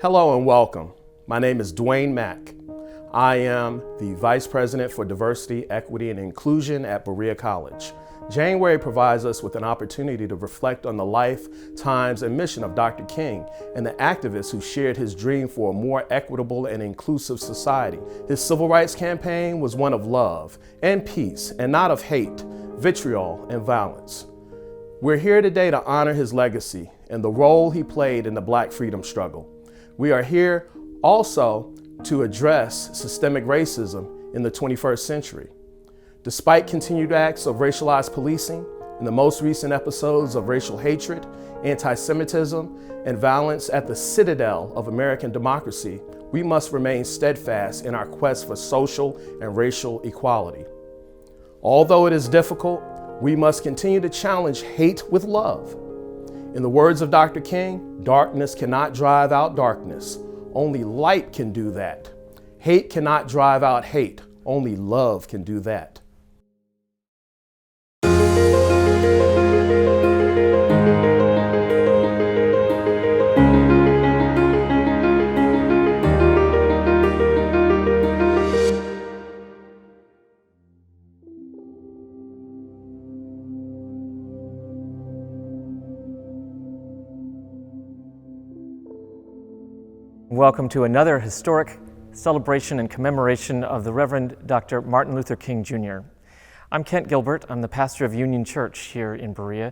Hello and welcome. My name is Dwayne Mack. I am the Vice President for Diversity, Equity, and Inclusion at Berea College. January provides us with an opportunity to reflect on the life, times, and mission of Dr. King and the activists who shared his dream for a more equitable and inclusive society. His civil rights campaign was one of love and peace, and not of hate, vitriol, and violence. We're here today to honor his legacy and the role he played in the Black freedom struggle. We are here also to address systemic racism in the 21st century. Despite continued acts of racialized policing and the most recent episodes of racial hatred, anti-Semitism, and violence at the citadel of American democracy, we must remain steadfast in our quest for social and racial equality. Although it is difficult, we must continue to challenge hate with love. In the words of Dr. King, darkness cannot drive out darkness. Only light can do that. Hate cannot drive out hate. Only love can do that. Welcome to another historic celebration and commemoration of the Reverend Dr. Martin Luther King Jr. I'm Kent Gilbert. I'm the pastor of Union Church here in Berea,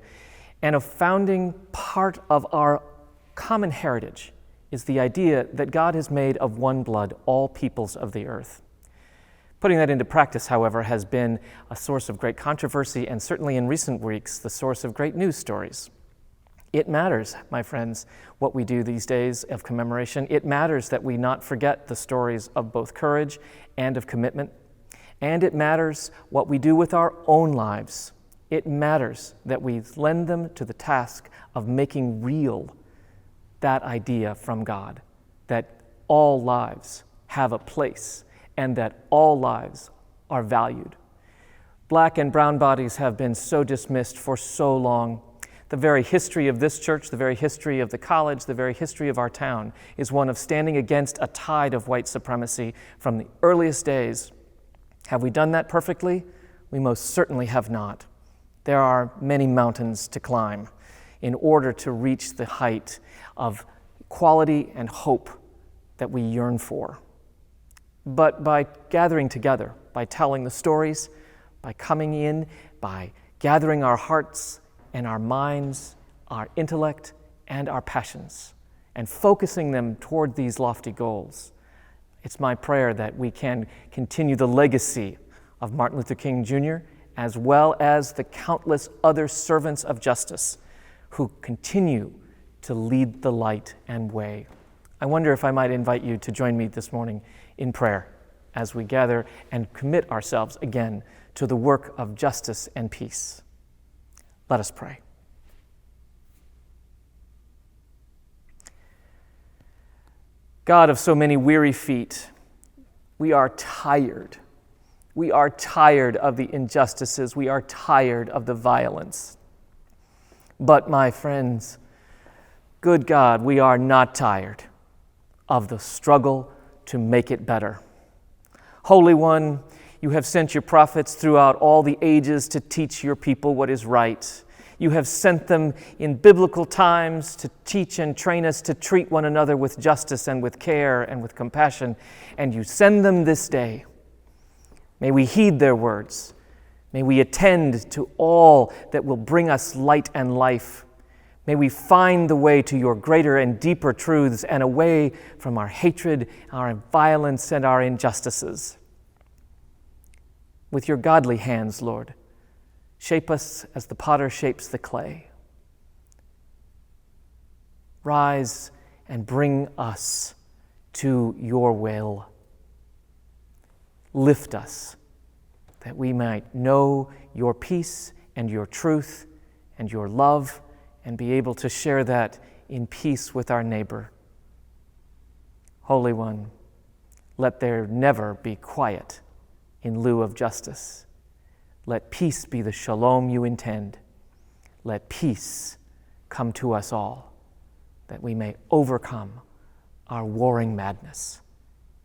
and a founding part of our common heritage is the idea that God has made of one blood all peoples of the earth. Putting that into practice, however, has been a source of great controversy and certainly in recent weeks the source of great news stories. It matters, my friends, what we do these days of commemoration. It matters that we not forget the stories of both courage and of commitment. And it matters what we do with our own lives. It matters that we lend them to the task of making real that idea from God, that all lives have a place and that all lives are valued. Black and brown bodies have been so dismissed for so long. The very history of this church, the very history of the college, the very history of our town is one of standing against a tide of white supremacy from the earliest days. Have we done that perfectly? We most certainly have not. There are many mountains to climb in order to reach the height of quality and hope that we yearn for. But by gathering together, by telling the stories, by coming in, by gathering our hearts and our minds, our intellect, and our passions, and focusing them toward these lofty goals. It's my prayer that we can continue the legacy of Martin Luther King Jr., as well as the countless other servants of justice who continue to lead the light and way. I wonder if I might invite you to join me this morning in prayer as we gather and commit ourselves again to the work of justice and peace. Let us pray. God of so many weary feet, we are tired. We are tired of the injustices. We are tired of the violence. But my friends, good God, we are not tired of the struggle to make it better. Holy One, you have sent your prophets throughout all the ages to teach your people what is right. You have sent them in biblical times to teach and train us to treat one another with justice and with care and with compassion. And you send them this day. May we heed their words. May we attend to all that will bring us light and life. May we find the way to your greater and deeper truths and away from our hatred, our violence, and our injustices. With your godly hands, Lord, shape us as the potter shapes the clay. Rise and bring us to your will. Lift us that we might know your peace and your truth and your love and be able to share that in peace with our neighbor. Holy One, let there never be quiet in lieu of justice. Let peace be the shalom you intend. Let peace come to us all, that we may overcome our warring madness.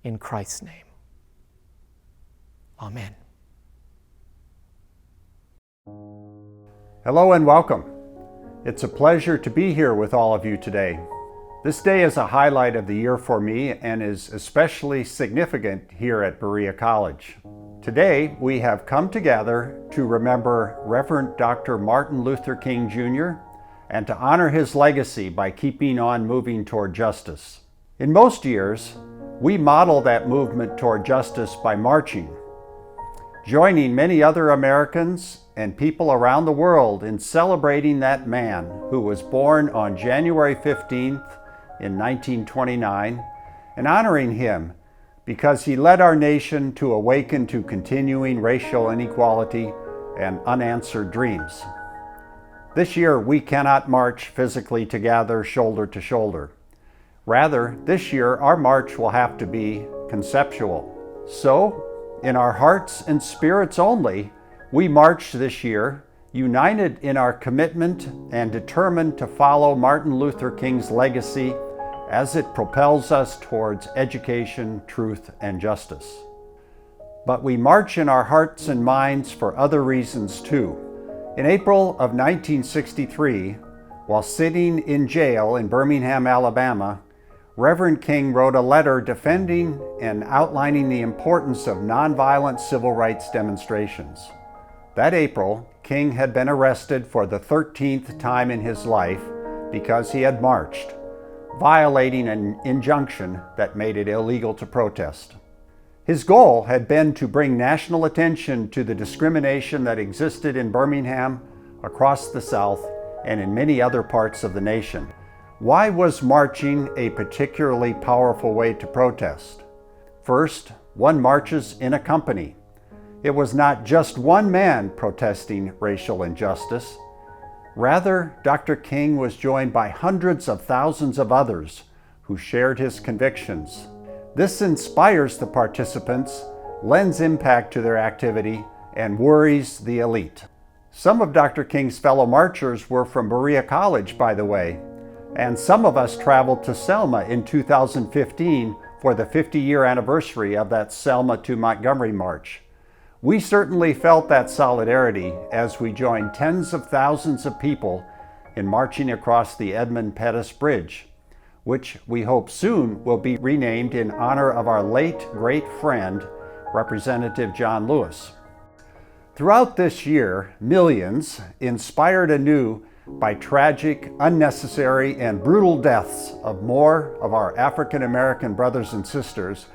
In Christ's name. Amen. Hello and welcome. It's a pleasure to be here with all of you today. This day is a highlight of the year for me and is especially significant here at Berea College. Today, we have come together to remember Reverend Dr. Martin Luther King Jr. and to honor his legacy by keeping on moving toward justice. In most years, we model that movement toward justice by marching, joining many other Americans and people around the world in celebrating that man who was born on January 15th in 1929 and honoring him because he led our nation to awaken to continuing racial inequality and unanswered dreams. This year, we cannot march physically together, shoulder to shoulder. Rather, this year, our march will have to be conceptual. So, in our hearts and spirits only, we march this year, united in our commitment and determined to follow Martin Luther King's legacy as it propels us towards education, truth, and justice. But we march in our hearts and minds for other reasons too. In April of 1963, while sitting in jail in Birmingham, Alabama, Reverend King wrote a letter defending and outlining the importance of nonviolent civil rights demonstrations. That April, King had been arrested for the 13th time in his life because he had marched, violating an injunction that made it illegal to protest. His goal had been to bring national attention to the discrimination that existed in Birmingham, across the South, and in many other parts of the nation. Why was marching a particularly powerful way to protest? First, one marches in a company. It was not just one man protesting racial injustice. Rather, Dr. King was joined by hundreds of thousands of others who shared his convictions. This inspires the participants, lends impact to their activity, and worries the elite. Some of Dr. King's fellow marchers were from Berea College, by the way, and some of us traveled to Selma in 2015 for the 50-year anniversary of that Selma to Montgomery March. We certainly felt that solidarity as we joined tens of thousands of people in marching across the Edmund Pettus Bridge, which we hope soon will be renamed in honor of our late great friend, Representative John Lewis. Throughout this year, millions, inspired anew by tragic, unnecessary, and brutal deaths of more of our African American brothers and sisters,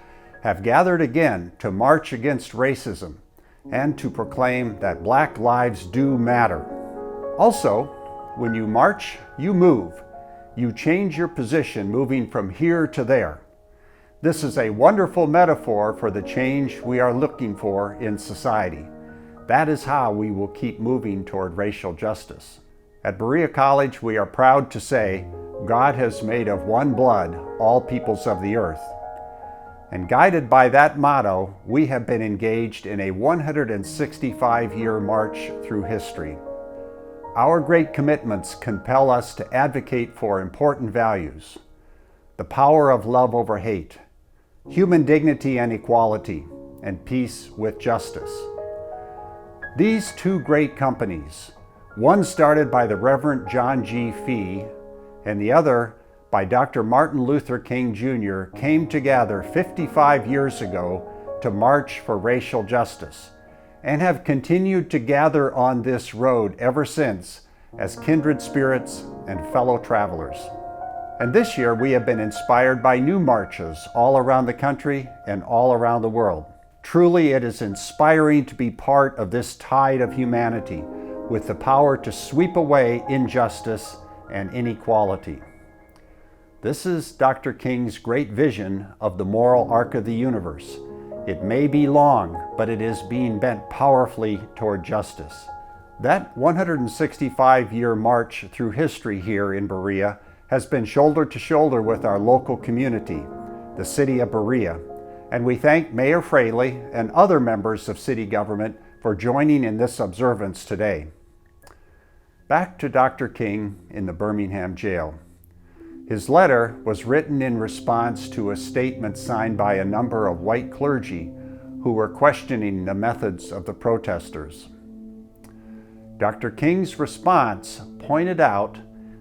have gathered again to march against racism and to proclaim that Black lives do matter. Also, when you march, you move. You change your position, moving from here to there. This is a wonderful metaphor for the change we are looking for in society. That is how we will keep moving toward racial justice. At Berea College, we are proud to say, God has made of one blood all peoples of the earth. And guided by that motto, we have been engaged in a 165-year march through history. Our great commitments compel us to advocate for important values: the power of love over hate, human dignity and equality, and peace with justice. These two great companies, one started by the Reverend John G. Fee and the other by Dr. Martin Luther King Jr., came together 55 years ago to march for racial justice, and have continued to gather on this road ever since as kindred spirits and fellow travelers. And this year we have been inspired by new marches all around the country and all around the world. Truly, it is inspiring to be part of this tide of humanity with the power to sweep away injustice and inequality. This is Dr. King's great vision of the moral arc of the universe. It may be long, but it is being bent powerfully toward justice. That 165-year march through history here in Berea has been shoulder to shoulder with our local community, the City of Berea, and we thank Mayor Fraley and other members of city government for joining in this observance today. Back to Dr. King in the Birmingham jail. His letter was written in response to a statement signed by a number of white clergy who were questioning the methods of the protesters. Dr. King's response pointed out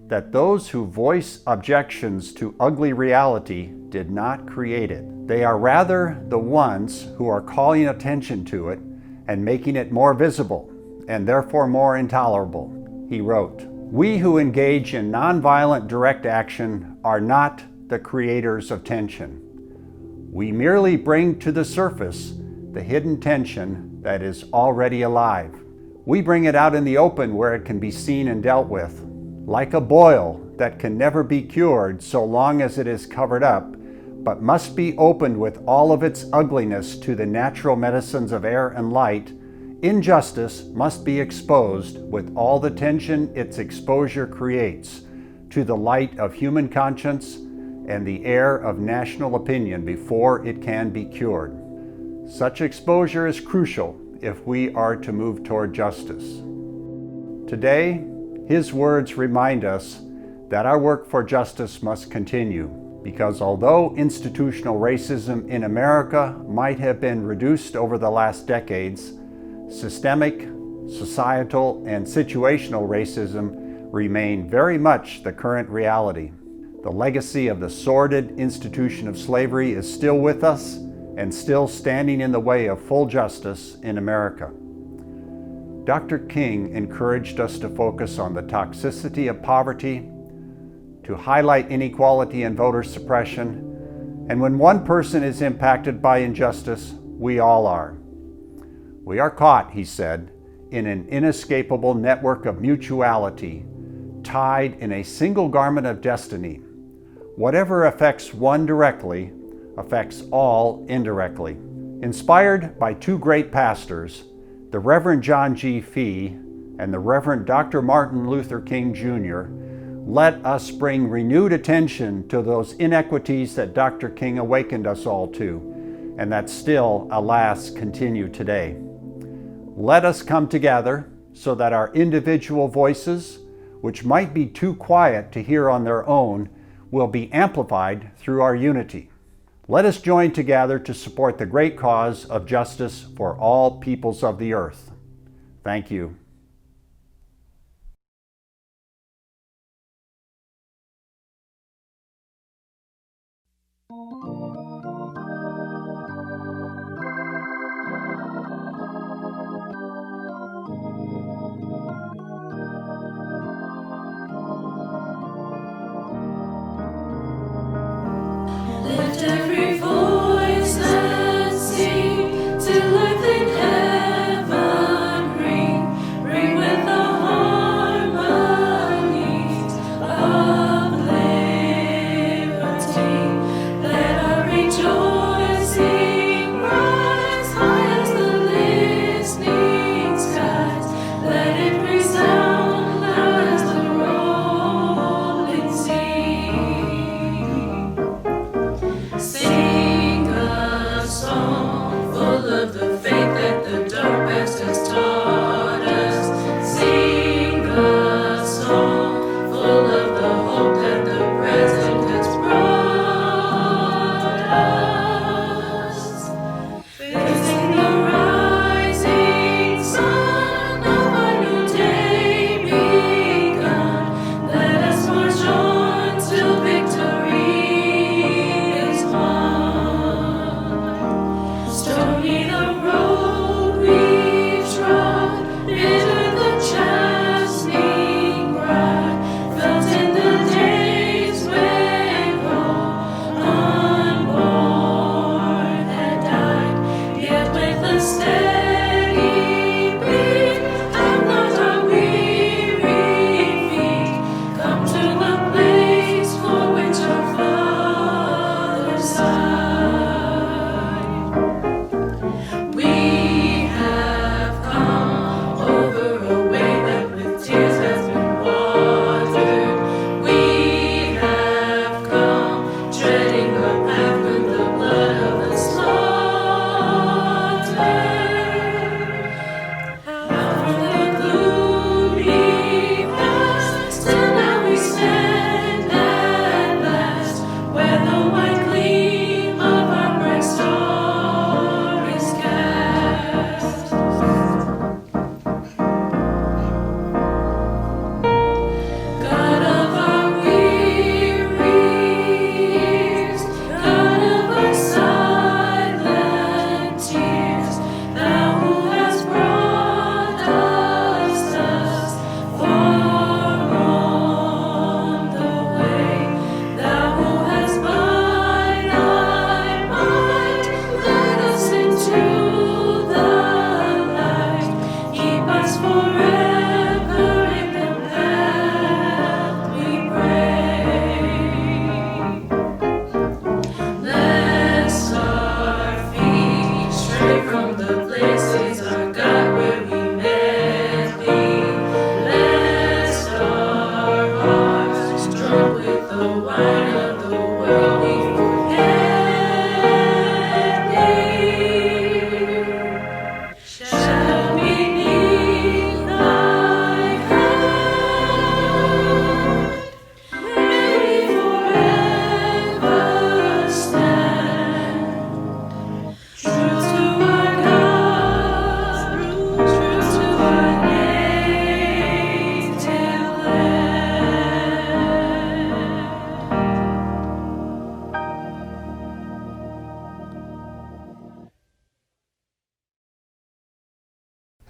that those who voice objections to ugly reality did not create it. They are rather the ones who are calling attention to it and making it more visible and therefore more intolerable. He wrote, "We who engage in nonviolent direct action are not the creators of tension. We merely bring to the surface the hidden tension that is already alive. We bring it out in the open where it can be seen and dealt with. Like a boil that can never be cured so long as it is covered up, but must be opened with all of its ugliness to the natural medicines of air and light, injustice must be exposed with all the tension its exposure creates to the light of human conscience and the air of national opinion before it can be cured. Such exposure is crucial if we are to move toward justice." Today, his words remind us that our work for justice must continue, because although institutional racism in America might have been reduced over the last decades, systemic, societal, and situational racism remain very much the current reality. The legacy of the sordid institution of slavery is still with us and still standing in the way of full justice in America. Dr. King encouraged us to focus on the toxicity of poverty, to highlight inequality and voter suppression, and when one person is impacted by injustice, we all are. We are caught, he said, in an inescapable network of mutuality, tied in a single garment of destiny. Whatever affects one directly affects all indirectly. Inspired by two great pastors, the Reverend John G. Fee and the Reverend Dr. Martin Luther King Jr., let us bring renewed attention to those inequities that Dr. King awakened us all to, and that still, alas, continue today. Let us come together so that our individual voices, which might be too quiet to hear on their own, will be amplified through our unity. Let us join together to support the great cause of justice for all peoples of the earth. Thank you. Lift every voice and sing till earth and heaven ring with the harmonies of liberty. Let our rejoice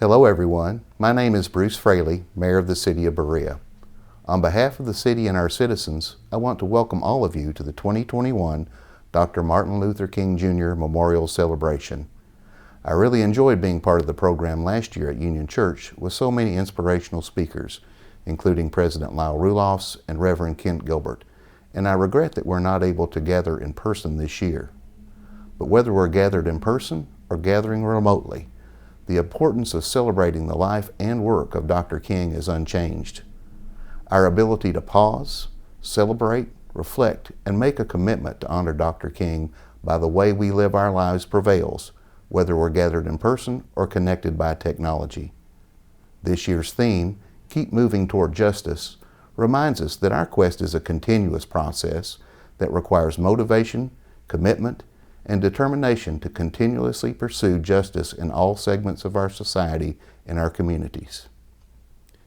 Hello everyone, my name is Bruce Fraley, Mayor of the City of Berea. On behalf of the city and our citizens, I want to welcome all of you to the 2021 Dr. Martin Luther King Jr. Memorial Celebration. I really enjoyed being part of the program last year at Union Church with so many inspirational speakers, including President Lyle Roelofs and Reverend Kent Gilbert, and I regret that we're not able to gather in person this year. But whether we're gathered in person or gathering remotely, the importance of celebrating the life and work of Dr. King is unchanged. Our ability to pause, celebrate, reflect, and make a commitment to honor Dr. King by the way we live our lives prevails, whether we're gathered in person or connected by technology. This year's theme, Keep Moving Toward Justice, reminds us that our quest is a continuous process that requires motivation, commitment, and determination to continuously pursue justice in all segments of our society and our communities.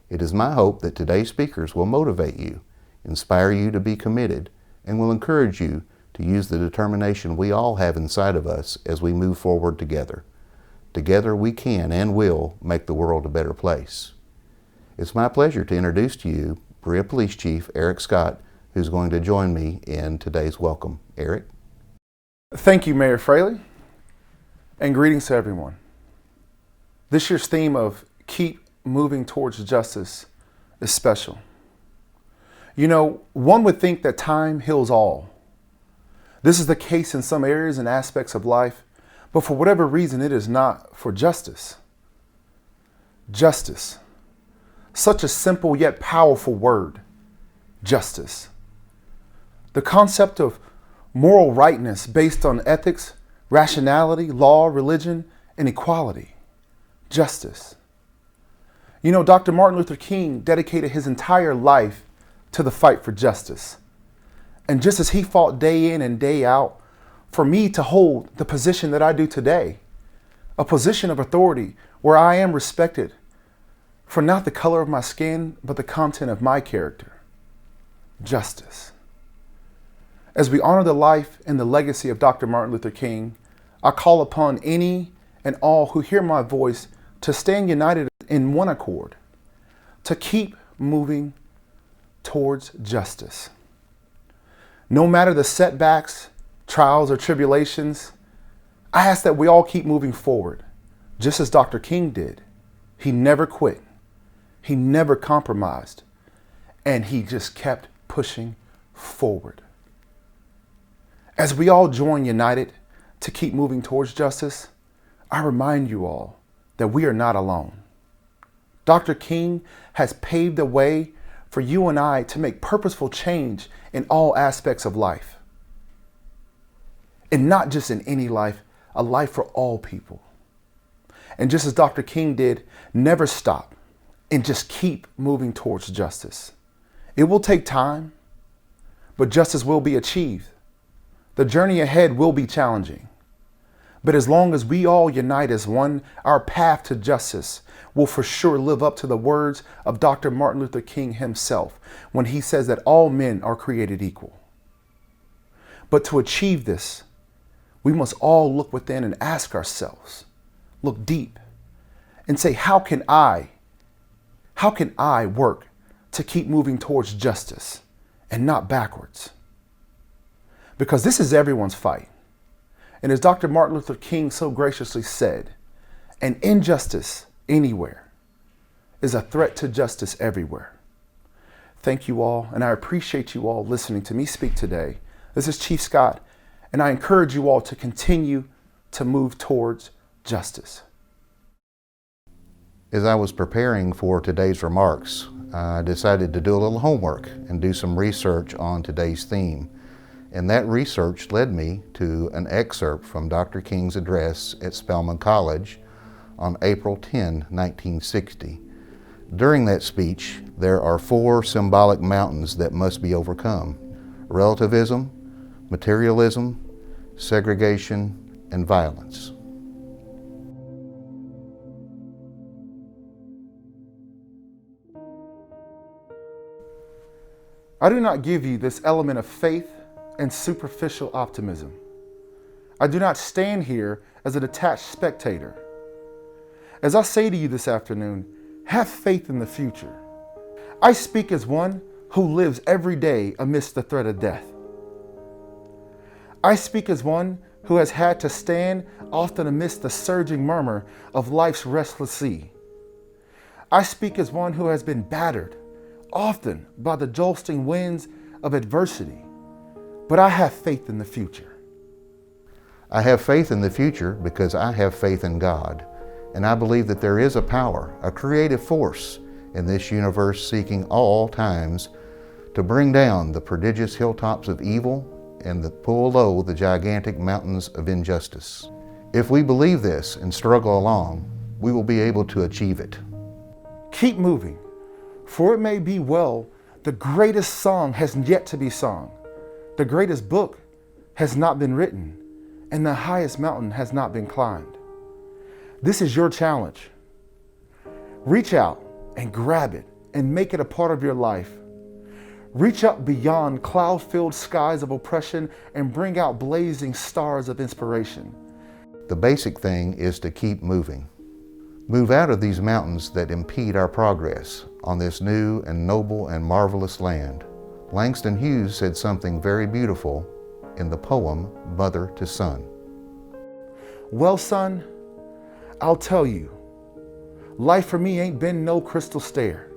It is my hope that today's speakers will motivate you, inspire you to be committed, and will encourage you to use the determination we all have inside of us as we move forward together. Together we can and will make the world a better place. It's my pleasure to introduce to you Berea Police Chief Eric Scott, who's going to join me in today's welcome. Eric? Thank you, Mayor Fraley, and greetings to everyone. This year's theme of Keep Moving Towards Justice is special. You know, one would think that time heals all. This is the case in some areas and aspects of life, but for whatever reason, it is not for justice. Justice. Such a simple yet powerful word. Justice. The concept of moral rightness based on ethics, rationality, law, religion, and equality. Justice. You know, Dr. Martin Luther King dedicated his entire life to the fight for justice. And just as he fought day in and day out for me to hold the position that I do today, a position of authority where I am respected for not the color of my skin, but the content of my character. Justice. As we honor the life and the legacy of Dr. Martin Luther King, I call upon any and all who hear my voice to stand united in one accord, to keep moving towards justice. No matter the setbacks, trials, or tribulations, I ask that we all keep moving forward, just as Dr. King did. He never quit. He never compromised. And he just kept pushing forward. As we all join united to keep moving towards justice, I remind you all that we are not alone. Dr. King has paved the way for you and I to make purposeful change in all aspects of life. And not just in any life, a life for all people. And just as Dr. King did, never stop and just keep moving towards justice. It will take time, but justice will be achieved. The journey ahead will be challenging. But as long as we all unite as one, our path to justice will for sure live up to the words of Dr. Martin Luther King himself when he says that all men are created equal. But to achieve this, we must all look within and ask ourselves, look deep, and say, how can I work to keep moving towards justice and not backwards? Because this is everyone's fight. And as Dr. Martin Luther King so graciously said, an injustice anywhere is a threat to justice everywhere. Thank you all, and I appreciate you all listening to me speak today. This is Chief Scott, and I encourage you all to continue to move towards justice. As I was preparing for today's remarks, I decided to do a little homework and do some research on today's theme. And that research led me to an excerpt from Dr. King's address at Spelman College on April 10, 1960. During that speech, there are 4 symbolic mountains that must be overcome: relativism, materialism, segregation, and violence. I do not give you this element of faith and superficial optimism. I do not stand here as a detached spectator. As I say to you this afternoon, have faith in the future. I speak as one who lives every day amidst the threat of death. I speak as one who has had to stand often amidst the surging murmur of life's restless sea. I speak as one who has been battered, often by the jolting winds of adversity, but I have faith in the future. I have faith in the future because I have faith in God, and I believe that there is a power, a creative force in this universe seeking all times to bring down the prodigious hilltops of evil and pull low the gigantic mountains of injustice. If we believe this and struggle along, we will be able to achieve it. Keep moving, for it may be well, the greatest song has yet to be sung, the greatest book has not been written, and the highest mountain has not been climbed. This is your challenge. Reach out and grab it and make it a part of your life. Reach up beyond cloud-filled skies of oppression and bring out blazing stars of inspiration. The basic thing is to keep moving. Move out of these mountains that impede our progress on this new and noble and marvelous land. Langston Hughes said something very beautiful in the poem Mother to Son. Well, son, I'll tell you, life for me ain't been no crystal stair.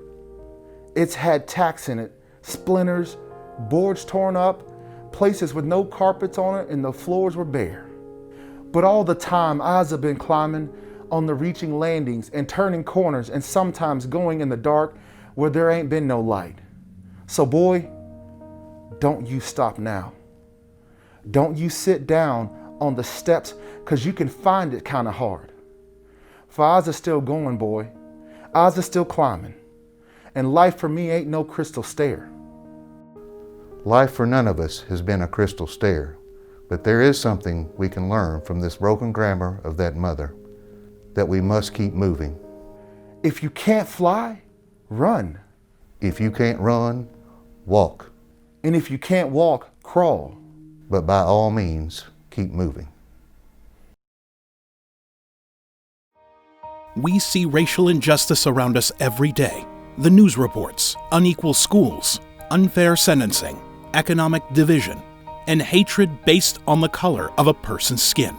It's had tacks in it, splinters, boards torn up, places with no carpets on it and the floors were bare. But all the time eyes have been climbing on the reaching landings and turning corners and sometimes going in the dark where there ain't been no light. So boy, don't you stop now. Don't you sit down on the steps, because you can find it kind of hard. For eyes are still going, boy. Eyes are still climbing. And life for me ain't no crystal stair. Life for none of us has been a crystal stair, but there is something we can learn from this broken grammar of that mother, that we must keep moving. If you can't fly, run. If you can't run, walk. And if you can't walk, crawl. But by all means, keep moving. We see racial injustice around us every day. The news reports, unequal schools, unfair sentencing, economic division, and hatred based on the color of a person's skin.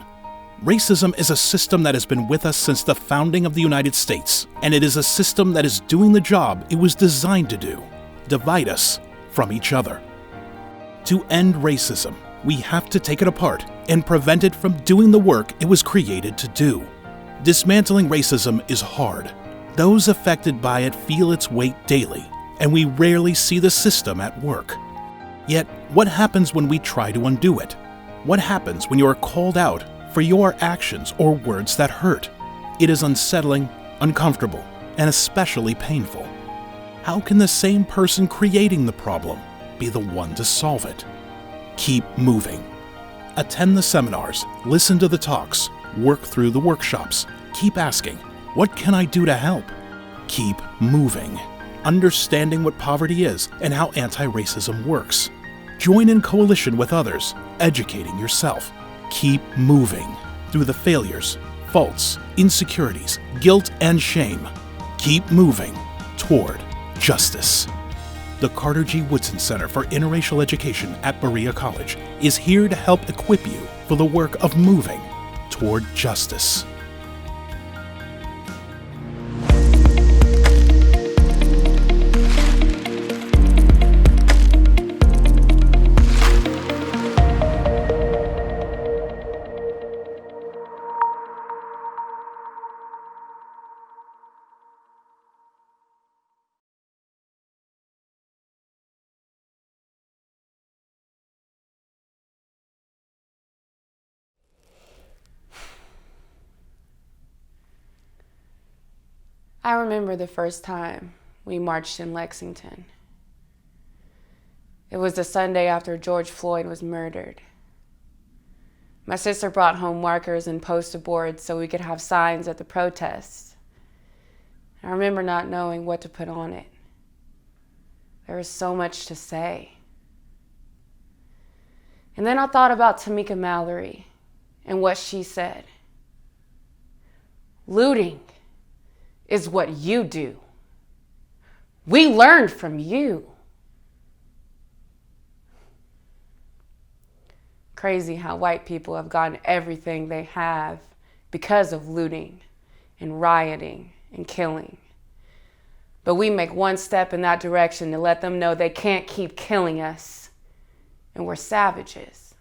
Racism is a system that has been with us since the founding of the United States, and it is a system that is doing the job it was designed to do: divide us from each other. To end racism, we have to take it apart and prevent it from doing the work it was created to do. Dismantling racism is hard. Those affected by it feel its weight daily, and we rarely see the system at work. Yet, what happens when we try to undo it? What happens when you are called out for your actions or words that hurt? It is unsettling, uncomfortable, and especially painful. How can the same person creating the problem be the one to solve it? Keep moving. Attend the seminars, listen to the talks, work through the workshops. Keep asking, what can I do to help? Keep moving. Understanding what poverty is and how anti-racism works. Join in coalition with others, educating yourself. Keep moving through the failures, faults, insecurities, guilt, and shame. Keep moving toward justice. The Carter G. Woodson Center for Interracial Education at Berea College is here to help equip you for the work of moving toward justice. I remember the first time we marched in Lexington. It was the Sunday after George Floyd was murdered. My sister brought home markers and poster boards so we could have signs at the protest. I remember not knowing what to put on it. There was so much to say. And then I thought about Tamika Mallory and what she said. Looting is what you do. We learned from you. Crazy how white people have gotten everything they have because of looting and rioting and killing. But we make one step in that direction to let them know they can't keep killing us, and we're savages.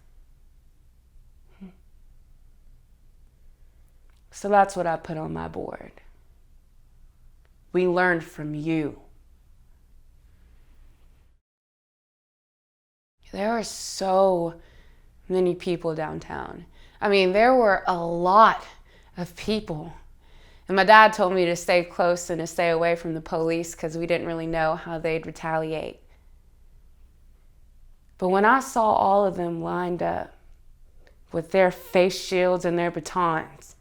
So that's what I put on my board. We learned from you. There are so many people downtown. I mean, there were a lot of people. And my dad told me to stay close and to stay away from the police because we didn't really know how they'd retaliate. But when I saw all of them lined up with their face shields and their batons,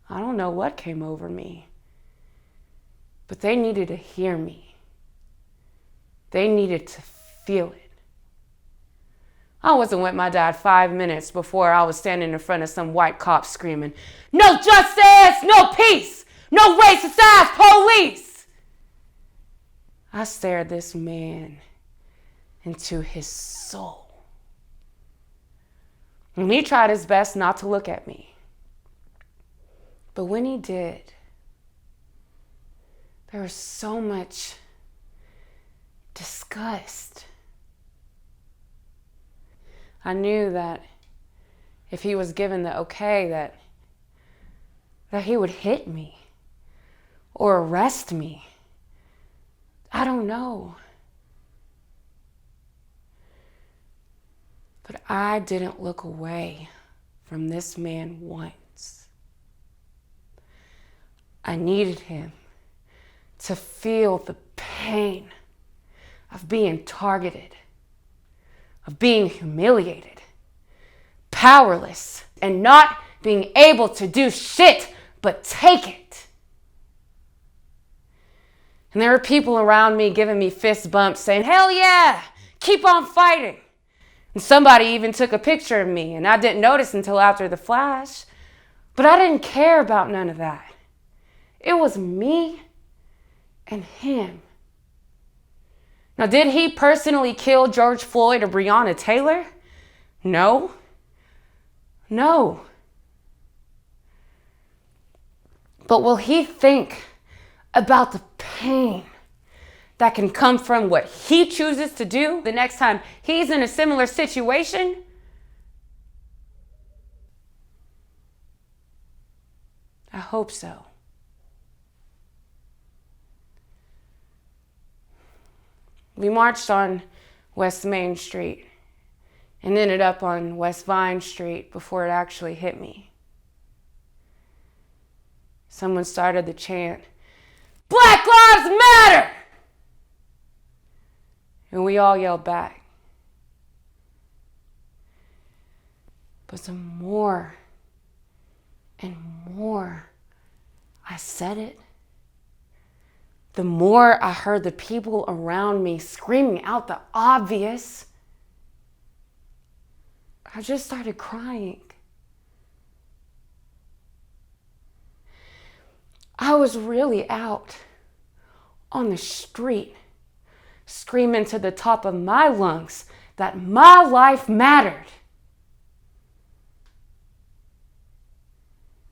I don't know what came over me, but they needed to hear me. They needed to feel it. I wasn't with my dad 5 minutes before I was standing in front of some white cop screaming, "No justice, no peace, no racist ass police!" I stared this man into his soul. And he tried his best not to look at me. But when he did, there was so much disgust. I knew that if he was given the okay, that he would hit me or arrest me. I don't know. But I didn't look away from this man once. I needed him to feel the pain of being targeted, of being humiliated, powerless, and not being able to do shit but take it. And there were people around me giving me fist bumps saying, "Hell yeah, keep on fighting." And somebody even took a picture of me, and I didn't notice until after the flash. But I didn't care about none of that. It was me and him. Now, did he personally kill George Floyd or Breonna Taylor? No. No. But will he think about the pain that can come from what he chooses to do the next time he's in a similar situation? I hope so. We marched on West Main Street and ended up on West Vine Street before it actually hit me. Someone started the chant, "Black Lives Matter!" And we all yelled back. But the more and more I said it, the more I heard the people around me screaming out the obvious. I just started crying. I was really out on the street, screaming to the top of my lungs that my life mattered.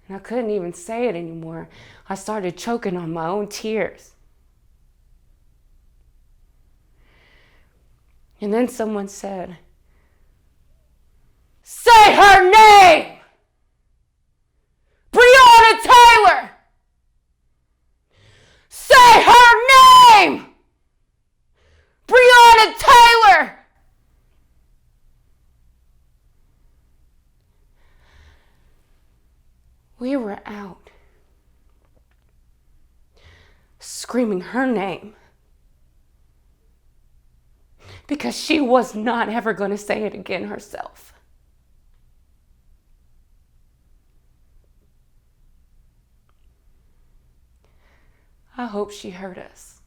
And I couldn't even say it anymore. I started choking on my own tears. And then someone said, "Say her name! Breonna Taylor! Say her name! Breonna Taylor!" We were out screaming her name because she was not ever going to say it again herself. I hope she heard us.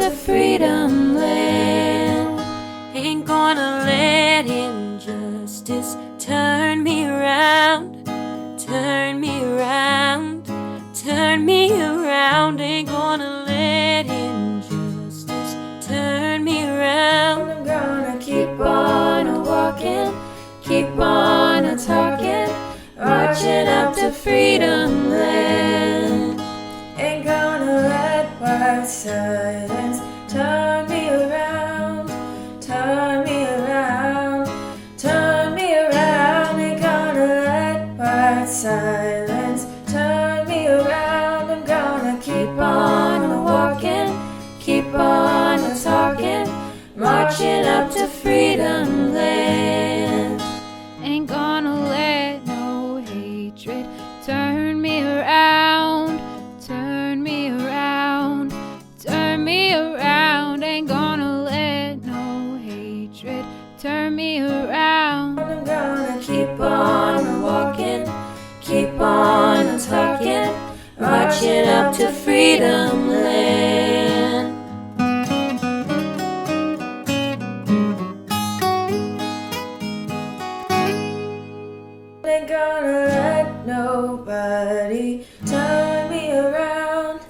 to freedom land. Ain't gonna let injustice turn me around, turn me around, turn me around. Ain't gonna let injustice turn me around. I'm gonna keep on walking, keep on talking, marching up to freedom land. Ain't gonna let white silence turn me around, turn me around, turn me around. Ain't gonna let white silence turn me around. I'm gonna keep on walking, keep on talking, marching up to freedom land. Ain't gonna let no hatred turn me around, turn me around, turn me around. Ain't gonna let no hatred turn me around. I'm gonna keep on walking, keep on talking, marching up to freedom land. Ain't gonna let nobody turn me around,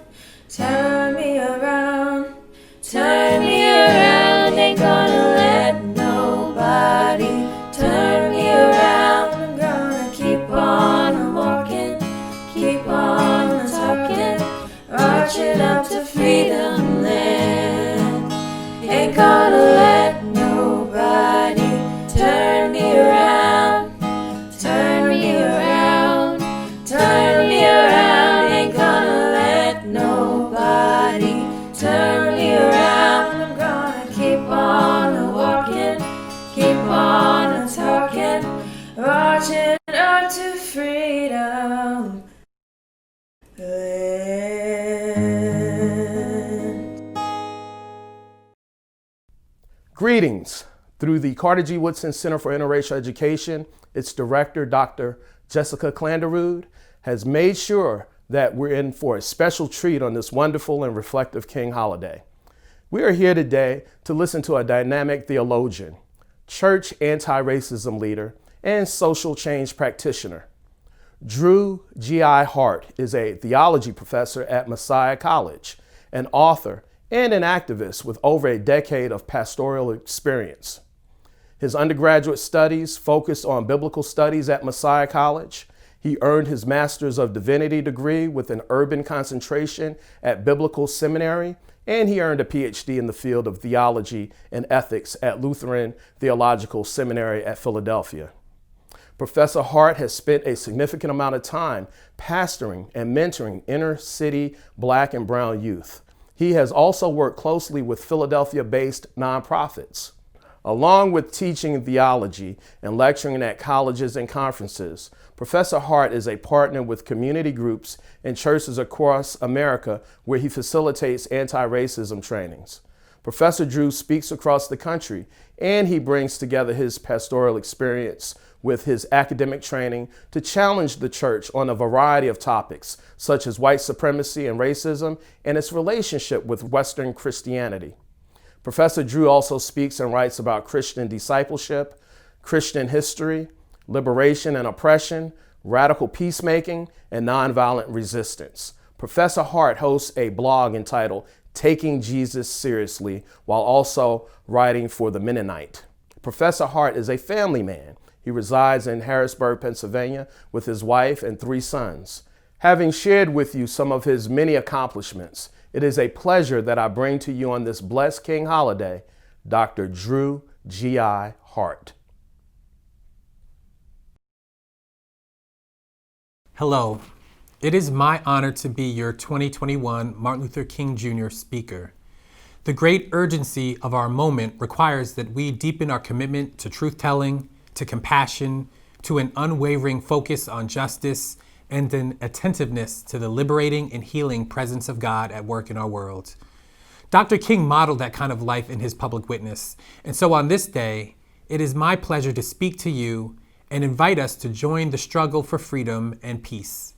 turn me around, turn me around. Ain't gonna let nobody turn me around. I'm gonna keep on walking, keep on talking, marching up to freedom land. Ain't gonna let nobody turn me around, turn me around, turn me around. Ain't gonna let nobody turn me around. I'm gonna keep on walking, keep on talking, marching up to freedom land. Greetings. Through the Carter G. Woodson Center for Interracial Education, its director, Dr. Jessica Clanderud, has made sure that we're in for a special treat on this wonderful and reflective King holiday. We are here today to listen to a dynamic theologian, church anti-racism leader, and social change practitioner. Drew G.I. Hart is a theology professor at Messiah College, an author, and an activist with over a decade of pastoral experience. His undergraduate studies focused on biblical studies at Messiah College. He earned his Master's of Divinity degree with an urban concentration at Biblical Seminary, and he earned a Ph.D. in the field of theology and ethics at Lutheran Theological Seminary at Philadelphia. Professor Hart has spent a significant amount of time pastoring and mentoring inner city Black and brown youth. He has also worked closely with Philadelphia-based nonprofits. Along with teaching theology and lecturing at colleges and conferences, Professor Hart is a partner with community groups and churches across America where he facilitates anti-racism trainings. Professor Drew speaks across the country, and he brings together his pastoral experience with his academic training to challenge the church on a variety of topics, such as white supremacy and racism and its relationship with Western Christianity. Professor Drew also speaks and writes about Christian discipleship, Christian history, liberation and oppression, radical peacemaking, and nonviolent resistance. Professor Hart hosts a blog entitled Taking Jesus Seriously, while also writing for The Mennonite. Professor Hart is a family man. He resides in Harrisburg, Pennsylvania, with his wife and 3 sons. Having shared with you some of his many accomplishments, it is a pleasure that I bring to you on this blessed King holiday, Dr. Drew G.I. Hart. Hello. It is my honor to be your 2021 Martin Luther King Jr. speaker. The great urgency of our moment requires that we deepen our commitment to truth-telling, to compassion, to an unwavering focus on justice, and an attentiveness to the liberating and healing presence of God at work in our world. Dr. King modeled that kind of life in his public witness, and so on this day, it is my pleasure to speak to you and invite us to join the struggle for freedom and peace.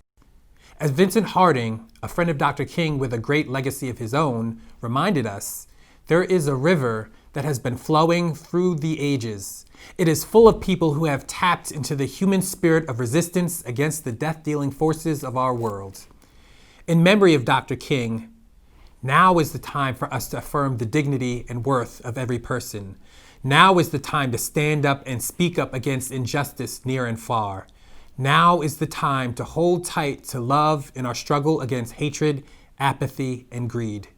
As Vincent Harding, a friend of Dr. King with a great legacy of his own, reminded us, there is a river that has been flowing through the ages. It is full of people who have tapped into the human spirit of resistance against the death-dealing forces of our world. In memory of Dr. King, now is the time for us to affirm the dignity and worth of every person. Now is the time to stand up and speak up against injustice near and far. Now is the time to hold tight to love in our struggle against hatred, apathy, and greed.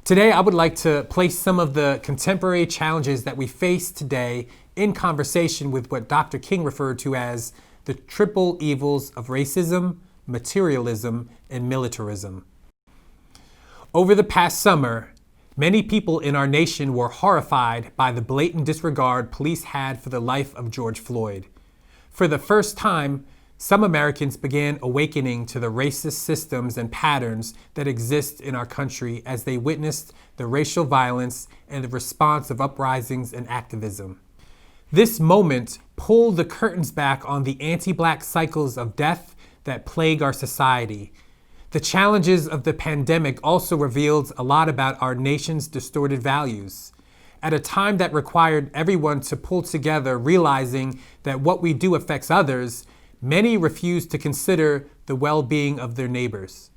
Today, I would like to place some of the contemporary challenges that we face today in conversation with what Dr. King referred to as the triple evils of racism, materialism, and militarism. Over the past summer, many people in our nation were horrified by the blatant disregard police had for the life of George Floyd. For the first time, some Americans began awakening to the racist systems and patterns that exist in our country as they witnessed the racial violence and the response of uprisings and activism. This moment pulled the curtains back on the anti-Black cycles of death that plague our society. The challenges of the pandemic also revealed a lot about our nation's distorted values. At a time that required everyone to pull together, realizing that what we do affects others, many refused to consider the well-being of their neighbors.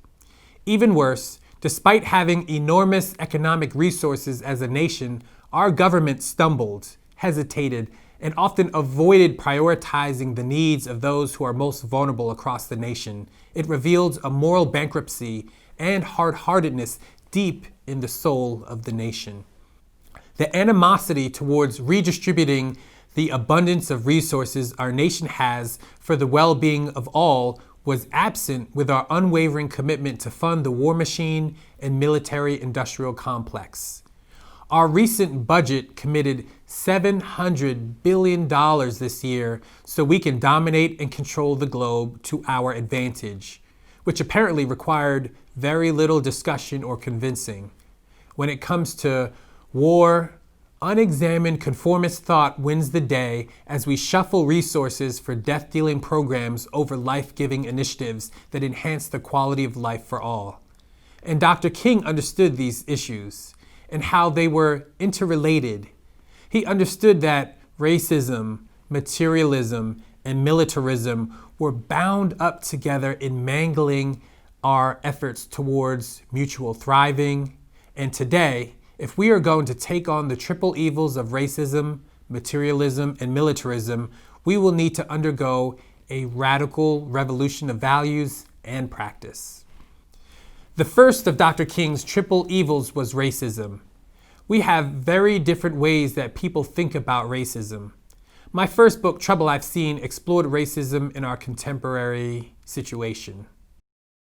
Even worse, despite having enormous economic resources as a nation, our government stumbled, hesitated, and often avoided prioritizing the needs of those who are most vulnerable across the nation. It revealed a moral bankruptcy and hard-heartedness deep in the soul of the nation. The animosity towards redistributing the abundance of resources our nation has for the well-being of all was absent with our unwavering commitment to fund the war machine and military-industrial complex. Our recent budget committed $700 billion this year so we can dominate and control the globe to our advantage, which apparently required very little discussion or convincing. When it comes to war, unexamined conformist thought wins the day as we shuffle resources for death-dealing programs over life-giving initiatives that enhance the quality of life for all. And Dr. King understood these issues and how they were interrelated. He understood that racism, materialism, and militarism were bound up together in mangling our efforts towards mutual thriving. And today, if we are going to take on the triple evils of racism, materialism, and militarism, we will need to undergo a radical revolution of values and practice. The first of Dr. King's triple evils was racism. We have very different ways that people think about racism. My first book, Trouble I've Seen, explored racism in our contemporary situation.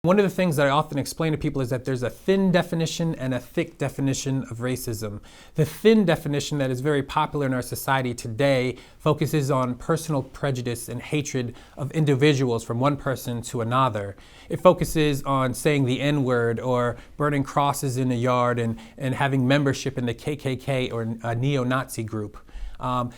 One of the things that I often explain to people is that there's a thin definition and a thick definition of racism. The thin definition that is very popular in our society today focuses on personal prejudice and hatred of individuals from one person to another. It focuses on saying the N-word or burning crosses in a yard and having membership in the KKK or a neo-Nazi group.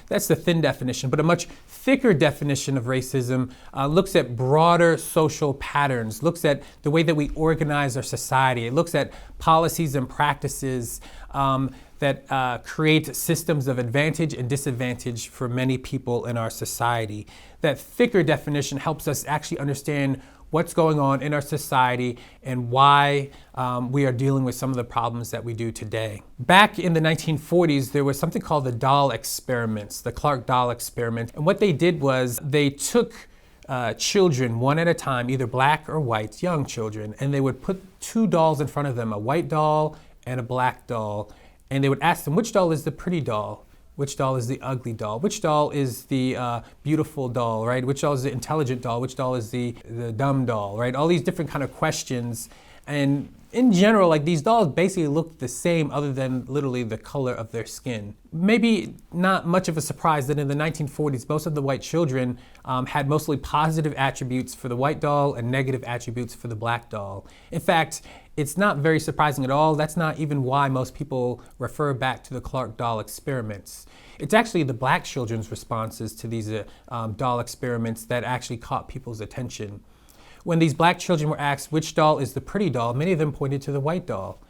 That's the thin definition, but a much thicker definition of racism looks at broader social patterns, looks at the way that we organize our society. It looks at policies and practices that create systems of advantage and disadvantage for many people in our society. That thicker definition helps us actually understand what's going on in our society and why we are dealing with some of the problems that we do today. Back in the 1940s, there was something called the doll experiments, the Clark doll experiment. And what they did was they took children one at a time, either black or white, young children, and they would put two dolls in front of them, a white doll and a black doll. And they would ask them, which doll is the pretty doll? Which doll is the ugly doll? Which doll is the beautiful doll, right? Which doll is the intelligent doll? Which doll is the dumb doll, right? All these different kind of questions. And in general, like these dolls basically looked the same other than literally the color of their skin. Maybe not much of a surprise that in the 1940s, most of the white children had mostly positive attributes for the white doll and negative attributes for the black doll. In fact, it's not very surprising at all. That's not even why most people refer back to the Clark doll experiments. It's actually the black children's responses to these doll experiments that actually caught people's attention. When these black children were asked which doll is the pretty doll, many of them pointed to the white doll.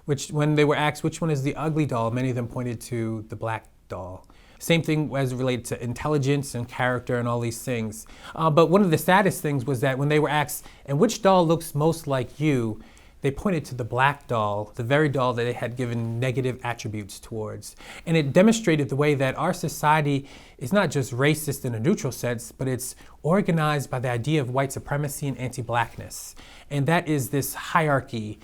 which when they were asked which one is the ugly doll, many of them pointed to the black doll. Same thing as related to intelligence and character and all these things. But one of the saddest things was that when they were asked, and which doll looks most like you, they pointed to the black doll, the very doll that they had given negative attributes towards. And it demonstrated the way that our society is not just racist in a neutral sense, but it's organized by the idea of white supremacy and anti-blackness. And that is this hierarchy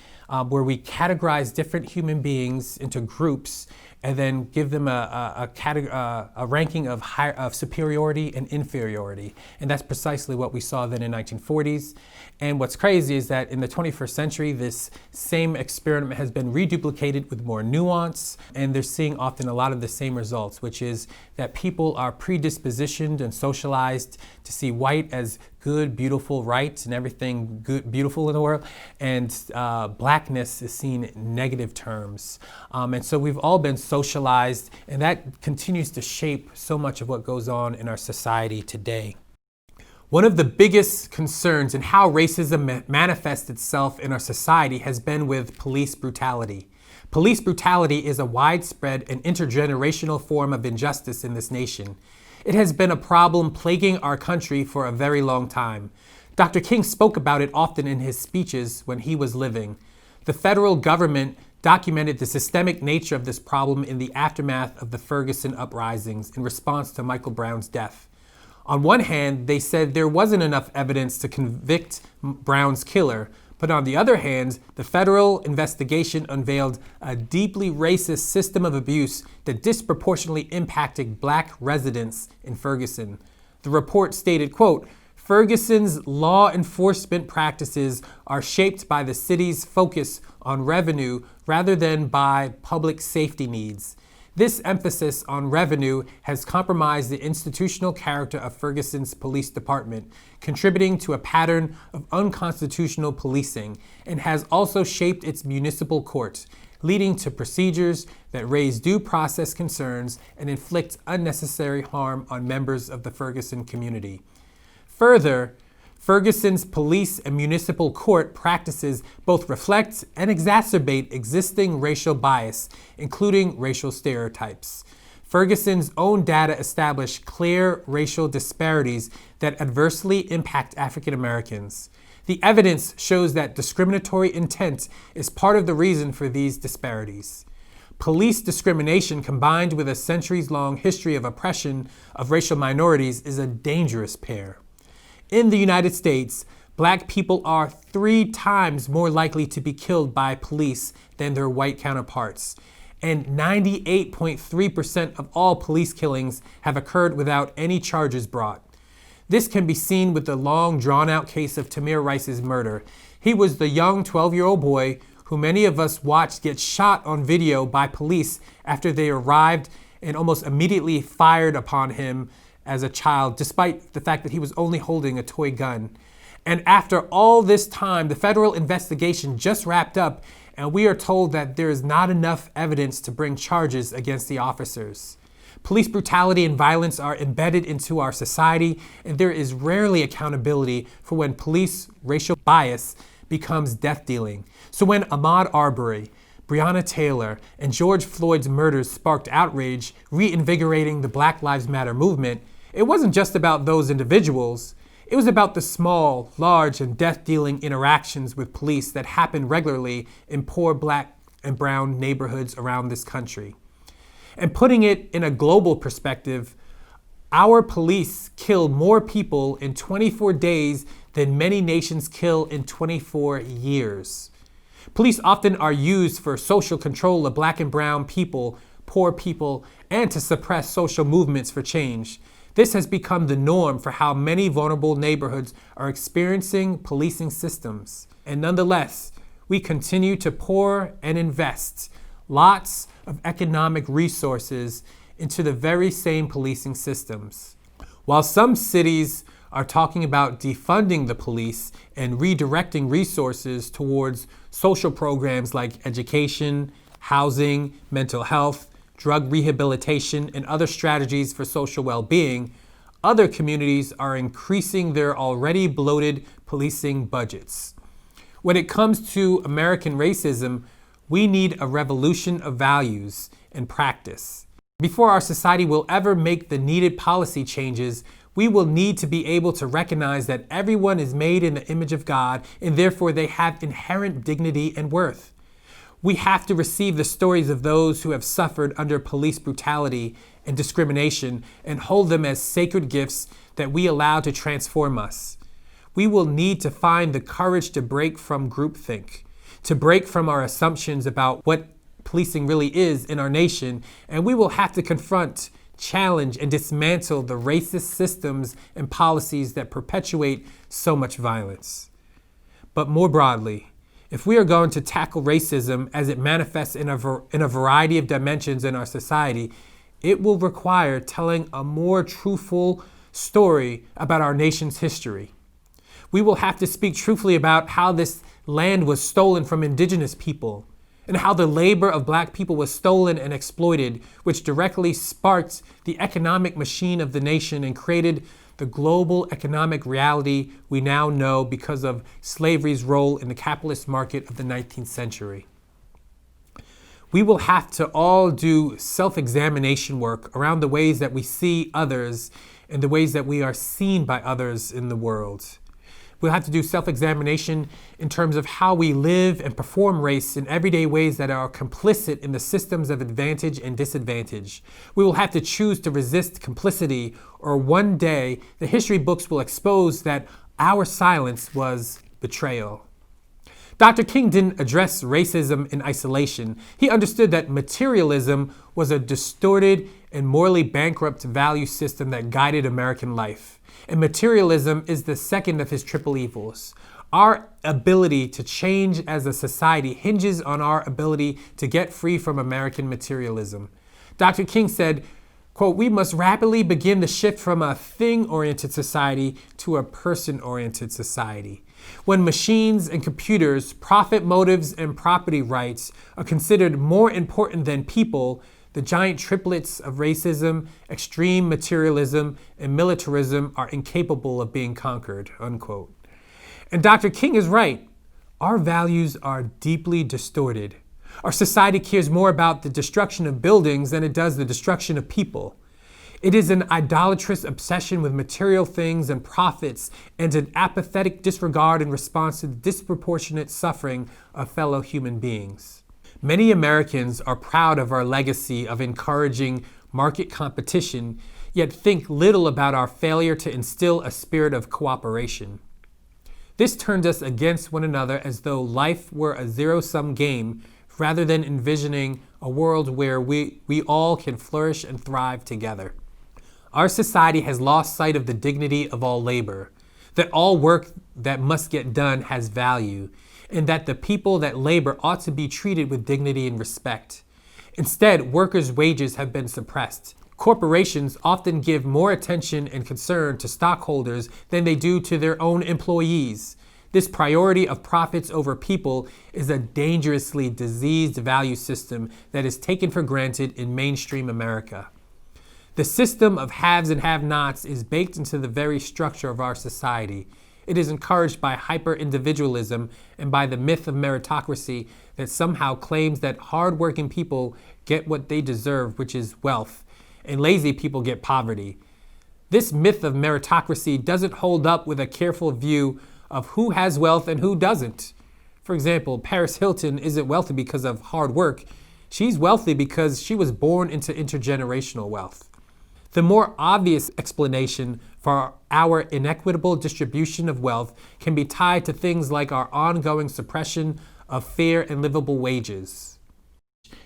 where we categorize different human beings into groups and then give them a ranking of superiority and inferiority. And that's precisely what we saw then in 1940s. And what's crazy is that in the 21st century, this same experiment has been reduplicated with more nuance, and they're seeing often a lot of the same results, which is that people are predispositioned and socialized to see white as good, beautiful, right, and everything good, beautiful in the world, and blackness is seen in negative terms. And so we've all been socialized, and that continues to shape so much of what goes on in our society today. One of the biggest concerns in how racism manifests itself in our society has been with police brutality. Police brutality is a widespread and intergenerational form of injustice in this nation. It has been a problem plaguing our country for a very long time. Dr. King spoke about it often in his speeches when he was living. The federal government documented the systemic nature of this problem in the aftermath of the Ferguson uprisings in response to Michael Brown's death. On one hand, they said there wasn't enough evidence to convict Brown's killer, but on the other hand, the federal investigation unveiled a deeply racist system of abuse that disproportionately impacted black residents in Ferguson. The report stated, quote, "Ferguson's law enforcement practices are shaped by the city's focus on revenue rather than by public safety needs. This emphasis on revenue has compromised the institutional character of Ferguson's police department, contributing to a pattern of unconstitutional policing, and has also shaped its municipal courts, leading to procedures that raise due process concerns and inflict unnecessary harm on members of the Ferguson community. Further, Ferguson's police and municipal court practices both reflect and exacerbate existing racial bias, including racial stereotypes. Ferguson's own data establish clear racial disparities that adversely impact African Americans. The evidence shows that discriminatory intent is part of the reason for these disparities. Police discrimination combined with a centuries-long history of oppression of racial minorities is a dangerous pair. In the United States, black people are 3 times more likely to be killed by police than their white counterparts, and 98.3% of all police killings have occurred without any charges brought. This can be seen with the long drawn-out case of Tamir Rice's murder. He was the young 12-year-old boy who many of us watched get shot on video by police after they arrived and almost immediately fired upon him as a child, despite the fact that he was only holding a toy gun. And after all this time, the federal investigation just wrapped up, and we are told that there is not enough evidence to bring charges against the officers. Police brutality and violence are embedded into our society, and there is rarely accountability for when police racial bias becomes death dealing. So when Ahmaud Arbery, Breonna Taylor, and George Floyd's murders sparked outrage, reinvigorating the Black Lives Matter movement, it wasn't just about those individuals. It was about the small, large, and death-dealing interactions with police that happen regularly in poor black and brown neighborhoods around this country. And putting it in a global perspective, our police kill more people in 24 days than many nations kill in 24 years. Police often are used for social control of black and brown people, poor people, and to suppress social movements for change. This has become the norm for how many vulnerable neighborhoods are experiencing policing systems. And nonetheless, we continue to pour and invest lots of economic resources into the very same policing systems. While some cities are talking about defunding the police and redirecting resources towards social programs like education, housing, mental health, drug rehabilitation, and other strategies for social well-being, other communities are increasing their already bloated policing budgets. When it comes to American racism, We need a revolution of values and practice. Before our society will ever make the needed policy changes, we will need to be able to recognize that everyone is made in the image of God and therefore they have inherent dignity and worth. We have to receive the stories of those who have suffered under police brutality and discrimination and hold them as sacred gifts that we allow to transform us. We will need to find the courage to break from groupthink, to break from our assumptions about what policing really is in our nation, and we will have to confront, challenge, and dismantle the racist systems and policies that perpetuate so much violence. But more broadly, if we are going to tackle racism as it manifests in a variety of dimensions in our society, it will require telling a more truthful story about our nation's history. We will have to speak truthfully about how this land was stolen from indigenous people and how the labor of Black people was stolen and exploited, which directly sparked the economic machine of the nation and created the global economic reality we now know because of slavery's role in the capitalist market of the 19th century. We will have to all do self-examination work around the ways that we see others and the ways that we are seen by others in the world. We'll have to do self-examination in terms of how we live and perform race in everyday ways that are complicit in the systems of advantage and disadvantage. We will have to choose to resist complicity, or one day the history books will expose that our silence was betrayal. Dr. King didn't address racism in isolation. He understood that materialism was a distorted and morally bankrupt value system that guided American life. And materialism is the second of his triple evils. Our ability to change as a society hinges on our ability to get free from American materialism. Dr. King said, quote, "We must rapidly begin the shift from a thing-oriented society to a person-oriented society. When machines and computers, profit motives, and property rights are considered more important than people, the giant triplets of racism, extreme materialism, and militarism are incapable of being conquered," unquote. And Dr. King is right. Our values are deeply distorted. Our society cares more about the destruction of buildings than it does the destruction of people. It is an idolatrous obsession with material things and profits and an apathetic disregard in response to the disproportionate suffering of fellow human beings. Many Americans are proud of our legacy of encouraging market competition, yet think little about our failure to instill a spirit of cooperation. This turned us against one another as though life were a zero-sum game, rather than envisioning a world where we all can flourish and thrive together. Our society has lost sight of the dignity of all labor, that all work that must get done has value, and that the people that labor ought to be treated with dignity and respect. Instead, workers' wages have been suppressed. Corporations often give more attention and concern to stockholders than they do to their own employees. This priority of profits over people is a dangerously diseased value system that is taken for granted in mainstream America. The system of haves and have-nots is baked into the very structure of our society. It is encouraged by hyper-individualism and by the myth of meritocracy that somehow claims that hard-working people get what they deserve, which is wealth, and lazy people get poverty. This myth of meritocracy doesn't hold up with a careful view of who has wealth and who doesn't. For example, Paris Hilton isn't wealthy because of hard work. She's wealthy because she was born into intergenerational wealth. The more obvious explanation for our inequitable distribution of wealth can be tied to things like our ongoing suppression of fair and livable wages.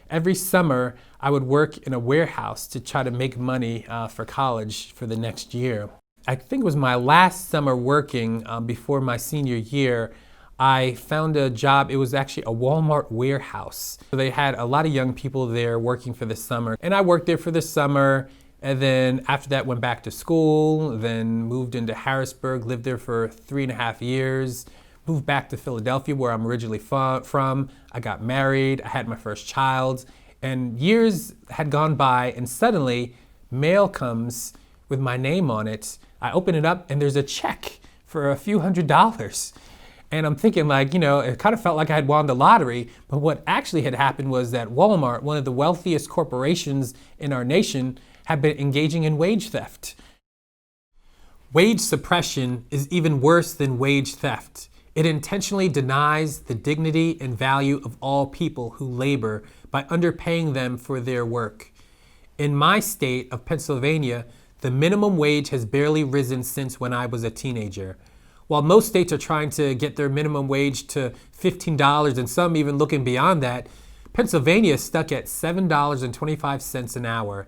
Every summer, I would work in a warehouse to try to make money for college for the next year. I think it was my last summer working before my senior year. I found a job. It was actually a Walmart warehouse. So they had a lot of young people there working for the summer. And I worked there for the summer. And then after that went back to school, then moved into Harrisburg, lived there for 3.5 years, moved back to Philadelphia where I'm originally from. I got married, I had my first child, and years had gone by and suddenly mail comes with my name on it. I open it up and there's a check for a few $100s. And I'm thinking it kind of felt like I had won the lottery. But what actually had happened was that Walmart, one of the wealthiest corporations in our nation, had been engaging in wage theft. Wage suppression is even worse than wage theft. It intentionally denies the dignity and value of all people who labor by underpaying them for their work. In my state of Pennsylvania, the minimum wage has barely risen since when I was a teenager. While most states are trying to get their minimum wage to $15 and some even looking beyond that, Pennsylvania is stuck at $7.25 an hour.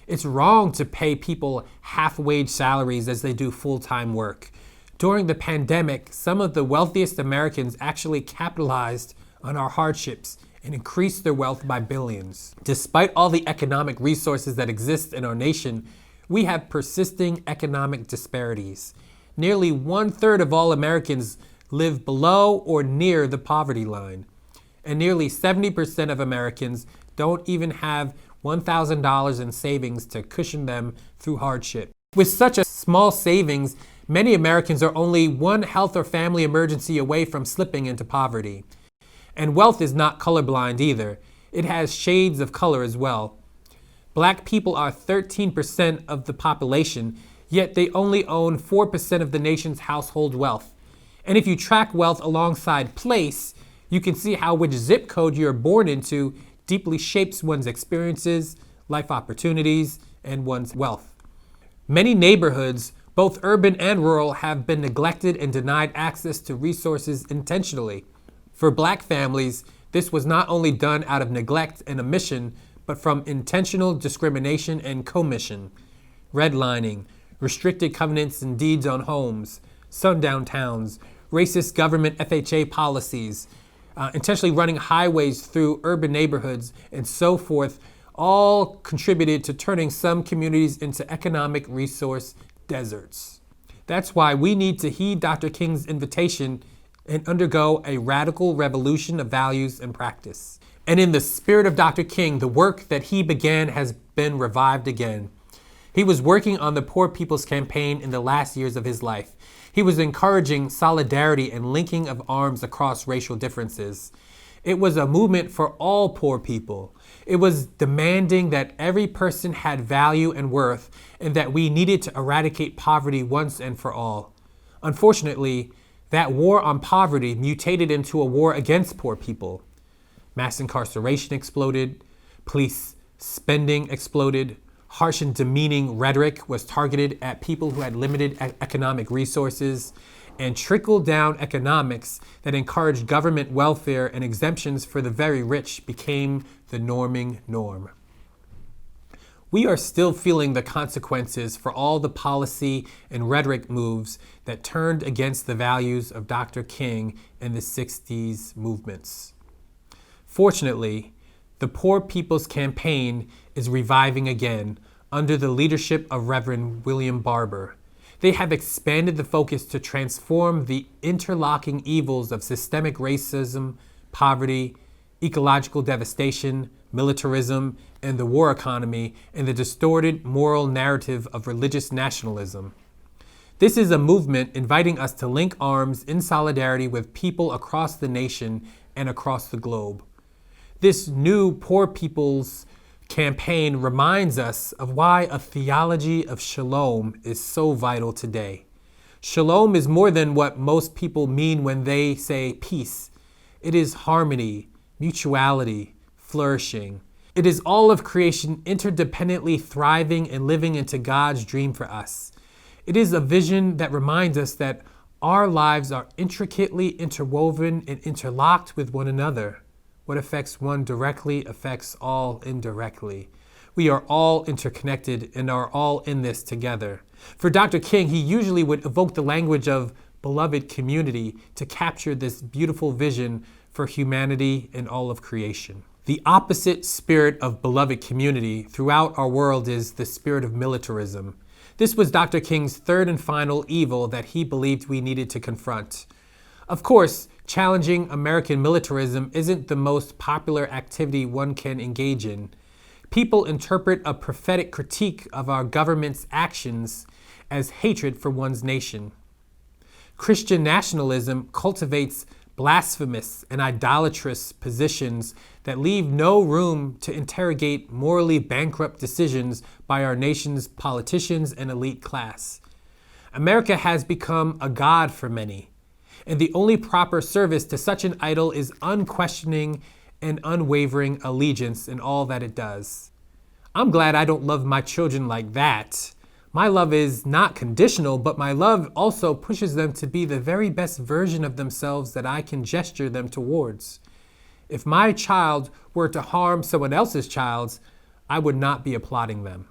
It's wrong to pay people half-wage salaries as they do full-time work. During the pandemic, some of the wealthiest Americans actually capitalized on our hardships and increased their wealth by billions. Despite all the economic resources that exist in our nation, we have persisting economic disparities. Nearly 1/3 of all Americans live below or near the poverty line, and nearly 70% of Americans don't even have $1,000 in savings to cushion them through hardship. With such a small savings, many Americans are only one health or family emergency away from slipping into poverty. And wealth is not colorblind either. It has shades of color as well. Black people are 13% of the population, yet they only own 4% of the nation's household wealth. And if you track wealth alongside place, you can see how which zip code you're born into deeply shapes one's experiences, life opportunities, and one's wealth. Many neighborhoods, both urban and rural, have been neglected and denied access to resources intentionally. For Black families, this was not only done out of neglect and omission, but from intentional discrimination and commission. Redlining, restricted covenants and deeds on homes, sundown towns, racist government FHA policies, intentionally running highways through urban neighborhoods, and so forth, all contributed to turning some communities into economic resource deserts. That's why we need to heed Dr. King's invitation and undergo a radical revolution of values and practice. And in the spirit of Dr. King, the work that he began has been revived again. He was working on the Poor People's Campaign in the last years of his life. He was encouraging solidarity and linking of arms across racial differences. It was a movement for all poor people. It was demanding that every person had value and worth, and that we needed to eradicate poverty once and for all. Unfortunately, that war on poverty mutated into a war against poor people. Mass incarceration exploded, police spending exploded, harsh and demeaning rhetoric was targeted at people who had limited economic resources, and trickle-down economics that encouraged government welfare and exemptions for the very rich became the norming norm. We are still feeling the consequences for all the policy and rhetoric moves that turned against the values of Dr. King and the 60s movements. Fortunately, the Poor People's Campaign is reviving again under the leadership of Reverend William Barber. They have expanded the focus to transform the interlocking evils of systemic racism, poverty, ecological devastation, militarism, and the war economy, and the distorted moral narrative of religious nationalism. This is a movement inviting us to link arms in solidarity with people across the nation and across the globe. This new Poor People's Campaign reminds us of why a theology of shalom is so vital today. Shalom is more than what most people mean when they say peace. It is harmony, mutuality, flourishing. It is all of creation interdependently thriving and living into God's dream for us. It is a vision that reminds us that our lives are intricately interwoven and interlocked with one another. What affects one directly affects all indirectly. We are all interconnected and are all in this together. For Dr. King, he usually would evoke the language of beloved community to capture this beautiful vision for humanity and all of creation. The opposite spirit of beloved community throughout our world is the spirit of militarism. This was Dr. King's third and final evil that he believed we needed to confront. Of course, challenging American militarism isn't the most popular activity one can engage in. People interpret a prophetic critique of our government's actions as hatred for one's nation. Christian nationalism cultivates blasphemous and idolatrous positions that leave no room to interrogate morally bankrupt decisions by our nation's politicians and elite class. America has become a god for many, and the only proper service to such an idol is unquestioning and unwavering allegiance in all that it does. I'm glad I don't love my children like that. My love is not conditional, but my love also pushes them to be the very best version of themselves that I can gesture them towards. If my child were to harm someone else's child, I would not be applauding them.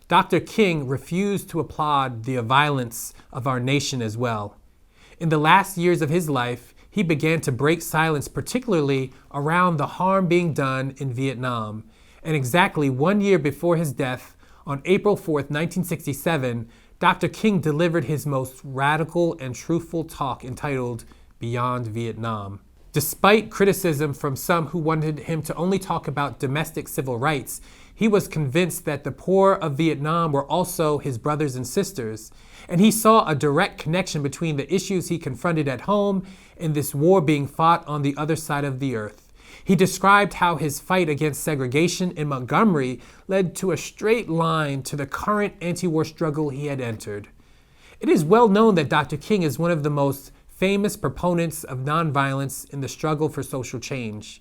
Dr. King refused to applaud the violence of our nation as well. In the last years of his life, he began to break silence, particularly around the harm being done in Vietnam. And exactly 1 year before his death, on April 4th, 1967, Dr. King delivered his most radical and truthful talk entitled Beyond Vietnam. Despite criticism from some who wanted him to only talk about domestic civil rights, he was convinced that the poor of Vietnam were also his brothers and sisters, and he saw a direct connection between the issues he confronted at home and this war being fought on the other side of the earth. He described how his fight against segregation in Montgomery led to a straight line to the current anti-war struggle he had entered. It is well known that Dr. King is one of the most famous proponents of nonviolence in the struggle for social change.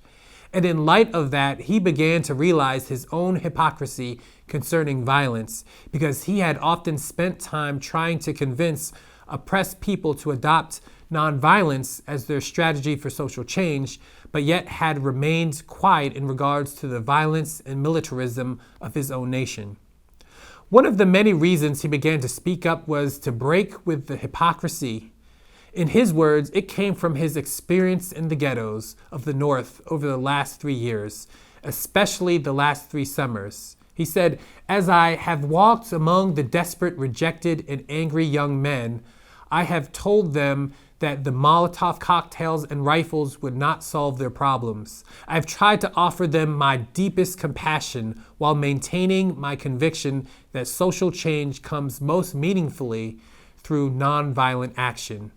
And in light of that, he began to realize his own hypocrisy concerning violence, because he had often spent time trying to convince oppressed people to adopt nonviolence as their strategy for social change, but yet had remained quiet in regards to the violence and militarism of his own nation. One of the many reasons he began to speak up was to break with the hypocrisy. In his words, it came from his experience in the ghettos of the North over the last 3 years, especially the last 3 summers. He said, "As I have walked among the desperate, rejected, and angry young men, I have told them that the Molotov cocktails and rifles would not solve their problems. I've tried to offer them my deepest compassion while maintaining my conviction that social change comes most meaningfully through nonviolent action."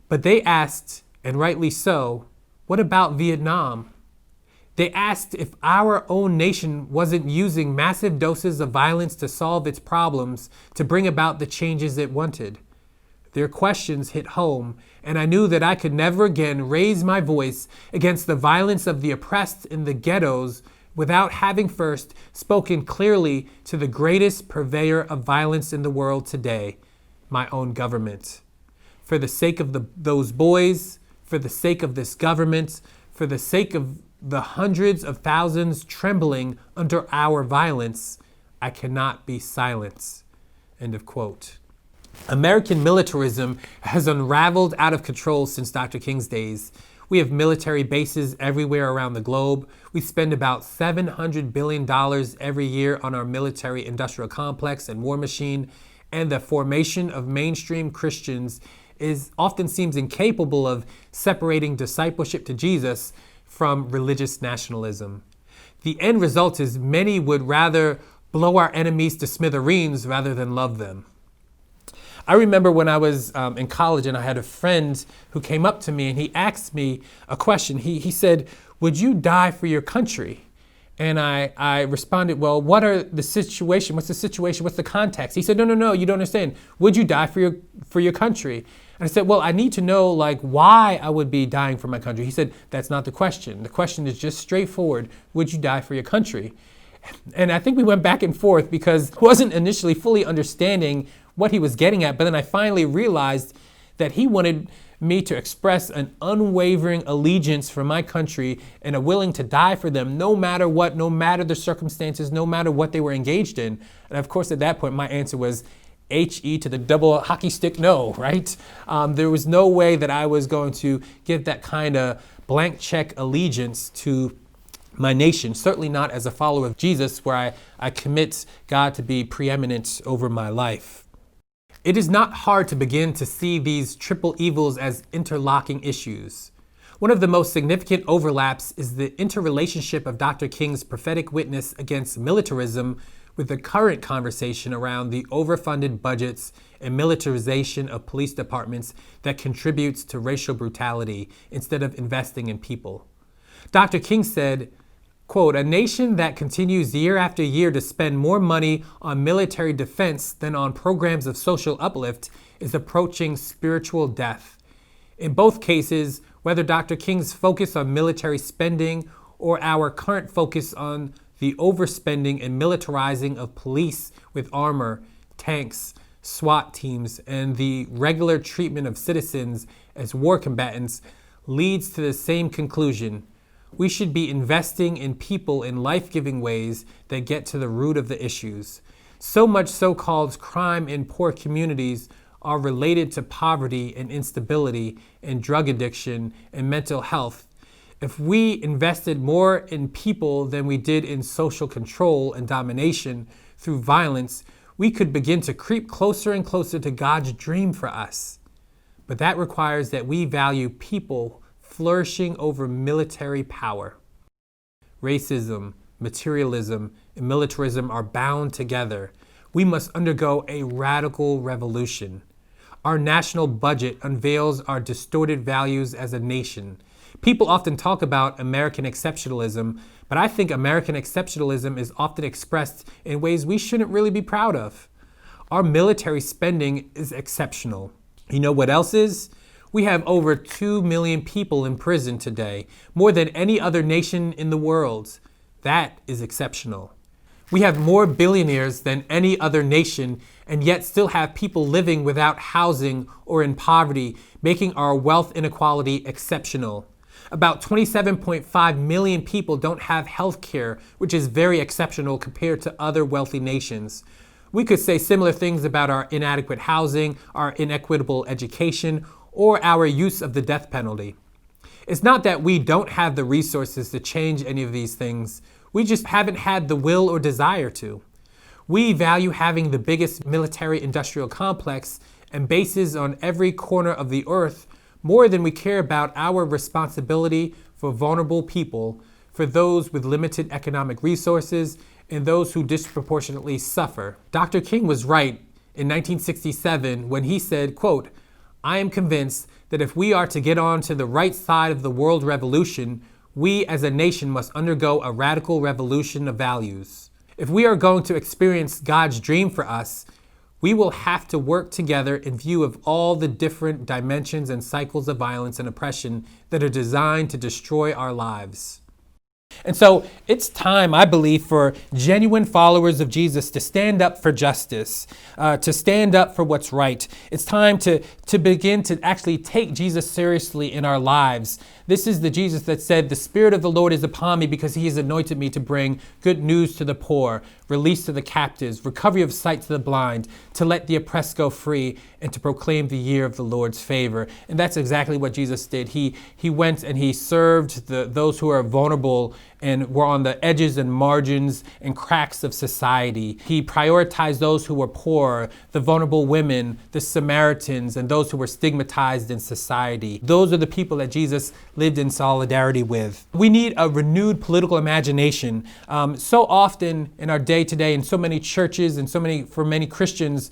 But they asked, and rightly so, what about Vietnam? They asked if our own nation wasn't using massive doses of violence to solve its problems to bring about the changes it wanted. Their questions hit home, and I knew that I could never again raise my voice against the violence of the oppressed in the ghettos without having first spoken clearly to the greatest purveyor of violence in the world today, my own government. For the sake of those boys, for the sake of this government, for the sake of the hundreds of thousands trembling under our violence, I cannot be silent. End of quote. American militarism has unraveled out of control since Dr. King's days. We have military bases everywhere around the globe. We spend about $700 billion every year on our military industrial complex and war machine, and the formation of mainstream Christians often seems incapable of separating discipleship to Jesus from religious nationalism. The end result is many would rather blow our enemies to smithereens rather than love them. I remember when I was in college and I had a friend who came up to me and he asked me a question. He said, "Would you die for your country?" And I responded, "Well, what's the situation? What's the context?" He said, No, you don't understand. Would you die for your country? And I said, "Well, I need to know why I would be dying for my country." He said, "That's not the question. The question is just straightforward. Would you die for your country?" And I think we went back and forth because I wasn't initially fully understanding what he was getting at, but then I finally realized that he wanted me to express an unwavering allegiance for my country and a willing to die for them no matter what, no matter the circumstances, no matter what they were engaged in. And of course, at that point, my answer was HE to the double hockey stick no, right? There was no way that I was going to give that kind of blank check allegiance to my nation, certainly not as a follower of Jesus, where I commit God to be preeminent over my life. It is not hard to begin to see these triple evils as interlocking issues. One of the most significant overlaps is the interrelationship of Dr. King's prophetic witness against militarism with the current conversation around the overfunded budgets and militarization of police departments that contributes to racial brutality instead of investing in people. Dr. King said, quote, "A nation that continues year after year to spend more money on military defense than on programs of social uplift is approaching spiritual death." In both cases, whether Dr. King's focus on military spending or our current focus on the overspending and militarizing of police with armor, tanks, SWAT teams, and the regular treatment of citizens as war combatants leads to the same conclusion. We should be investing in people in life-giving ways that get to the root of the issues. So much so-called crime in poor communities are related to poverty and instability and drug addiction and mental health. If we invested more in people than we did in social control and domination through violence, we could begin to creep closer and closer to God's dream for us. But that requires that we value people flourishing over military power. Racism, materialism, and militarism are bound together. We must undergo a radical revolution. Our national budget unveils our distorted values as a nation. People often talk about American exceptionalism, but I think American exceptionalism is often expressed in ways we shouldn't really be proud of. Our military spending is exceptional. You know what else is? We have over 2 million people in prison today, more than any other nation in the world. That is exceptional. We have more billionaires than any other nation, and yet still have people living without housing or in poverty, making our wealth inequality exceptional. About 27.5 million people don't have health care, which is very exceptional compared to other wealthy nations. We could say similar things about our inadequate housing, our inequitable education, or our use of the death penalty. It's not that we don't have the resources to change any of these things. We just haven't had the will or desire to. We value having the biggest military-industrial complex and bases on every corner of the earth more than we care about our responsibility for vulnerable people, for those with limited economic resources, and those who disproportionately suffer. Dr. King was right in 1967 when he said, quote, "I am convinced that if we are to get on to the right side of the world revolution, we as a nation must undergo a radical revolution of values. If we are going to experience God's dream for us, we will have to work together in view of all the different dimensions and cycles of violence and oppression that are designed to destroy our lives." And so it's time, I believe, for genuine followers of Jesus to stand up for justice, to stand up for what's right. It's time to begin to actually take Jesus seriously in our lives. This is the Jesus that said, "The Spirit of the Lord is upon me because he has anointed me to bring good news to the poor, release to the captives, recovery of sight to the blind, to let the oppressed go free, and to proclaim the year of the Lord's favor." And that's exactly what Jesus did. He went and he served those who are vulnerable and were on the edges and margins and cracks of society. He prioritized those who were poor, the vulnerable women, the Samaritans, and those who were stigmatized in society. Those are the people that Jesus lived in solidarity with. We need a renewed political imagination. So often in our day today, in so many churches and for many Christians,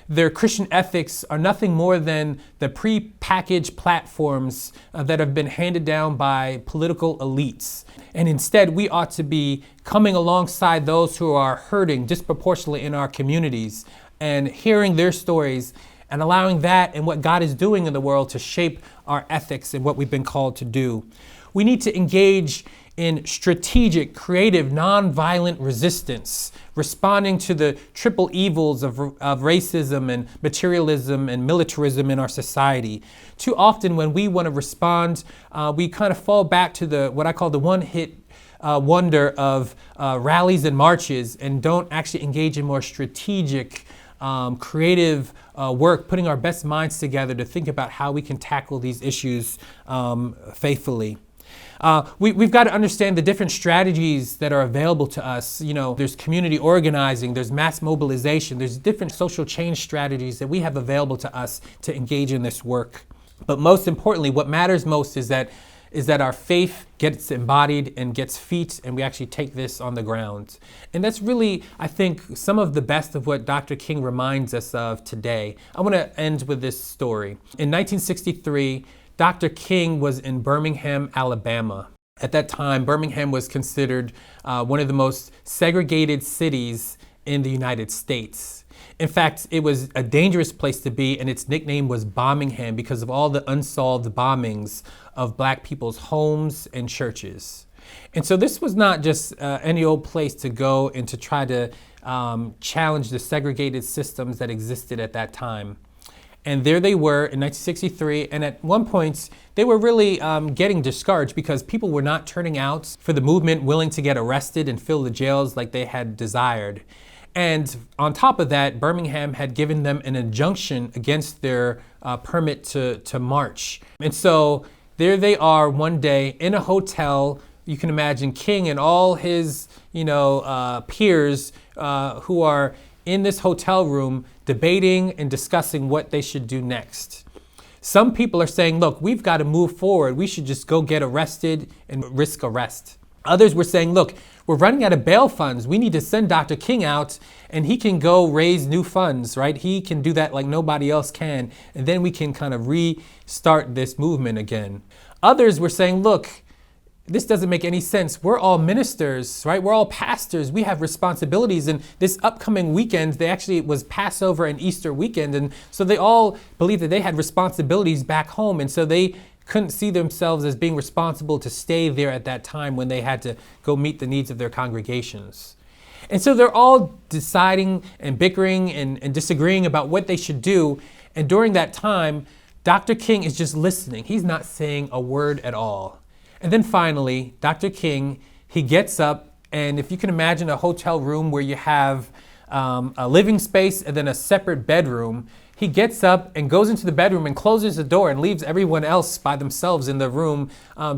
their Christian ethics are nothing more than the pre-packaged platforms that have been handed down by political elites. And instead, we ought to be coming alongside those who are hurting disproportionately in our communities and hearing their stories and allowing that and what God is doing in the world to shape our ethics and what we've been called to do. We need to engage in strategic, creative, nonviolent resistance, responding to the triple evils of racism and materialism and militarism in our society. Too often when we want to respond, we kind of fall back to what I call the one-hit wonder of rallies and marches and don't actually engage in more strategic, creative work, putting our best minds together to think about how we can tackle these issues faithfully. We've got to understand the different strategies that are available to us. You know, there's community organizing, there's mass mobilization, there's different social change strategies that we have available to us to engage in this work. But most importantly, what matters most is that is that our faith gets embodied and gets feet, and we actually take this on the ground. And that's really, I think, some of the best of what Dr. King reminds us of today. I want to end with this story. In 1963, Dr. King was in Birmingham, Alabama. At that time, Birmingham was considered one of the most segregated cities in the United States. In fact, it was a dangerous place to be, and its nickname was Bombingham because of all the unsolved bombings of Black people's homes and churches. And so this was not just any old place to go and to try to challenge the segregated systems that existed at that time. And there they were in 1963, and at one point, they were really getting discouraged because people were not turning out for the movement, willing to get arrested and fill the jails like they had desired. And on top of that, Birmingham had given them an injunction against their permit to march. And so there they are one day in a hotel. You can imagine King and all his, peers who are in this hotel room debating and discussing what they should do next. Some people are saying, look, we've got to move forward. We should just go get arrested and risk arrest. Others were saying, look, we're running out of bail funds. We need to send Dr. King out and he can go raise new funds, right? He can do that like nobody else can. And then we can kind of restart this movement again. Others were saying, look, this doesn't make any sense. We're all ministers, right? We're all pastors. We have responsibilities. And this upcoming weekend, it was Passover and Easter weekend. And so they all believed that they had responsibilities back home. And so they couldn't see themselves as being responsible to stay there at that time when they had to go meet the needs of their congregations. And so they're all deciding and bickering and disagreeing about what they should do. And during that time, Dr. King is just listening. He's not saying a word at all. And then finally, Dr. King, he gets up, and if you can imagine a hotel room where you have a living space and then a separate bedroom, he gets up and goes into the bedroom and closes the door and leaves everyone else by themselves in the room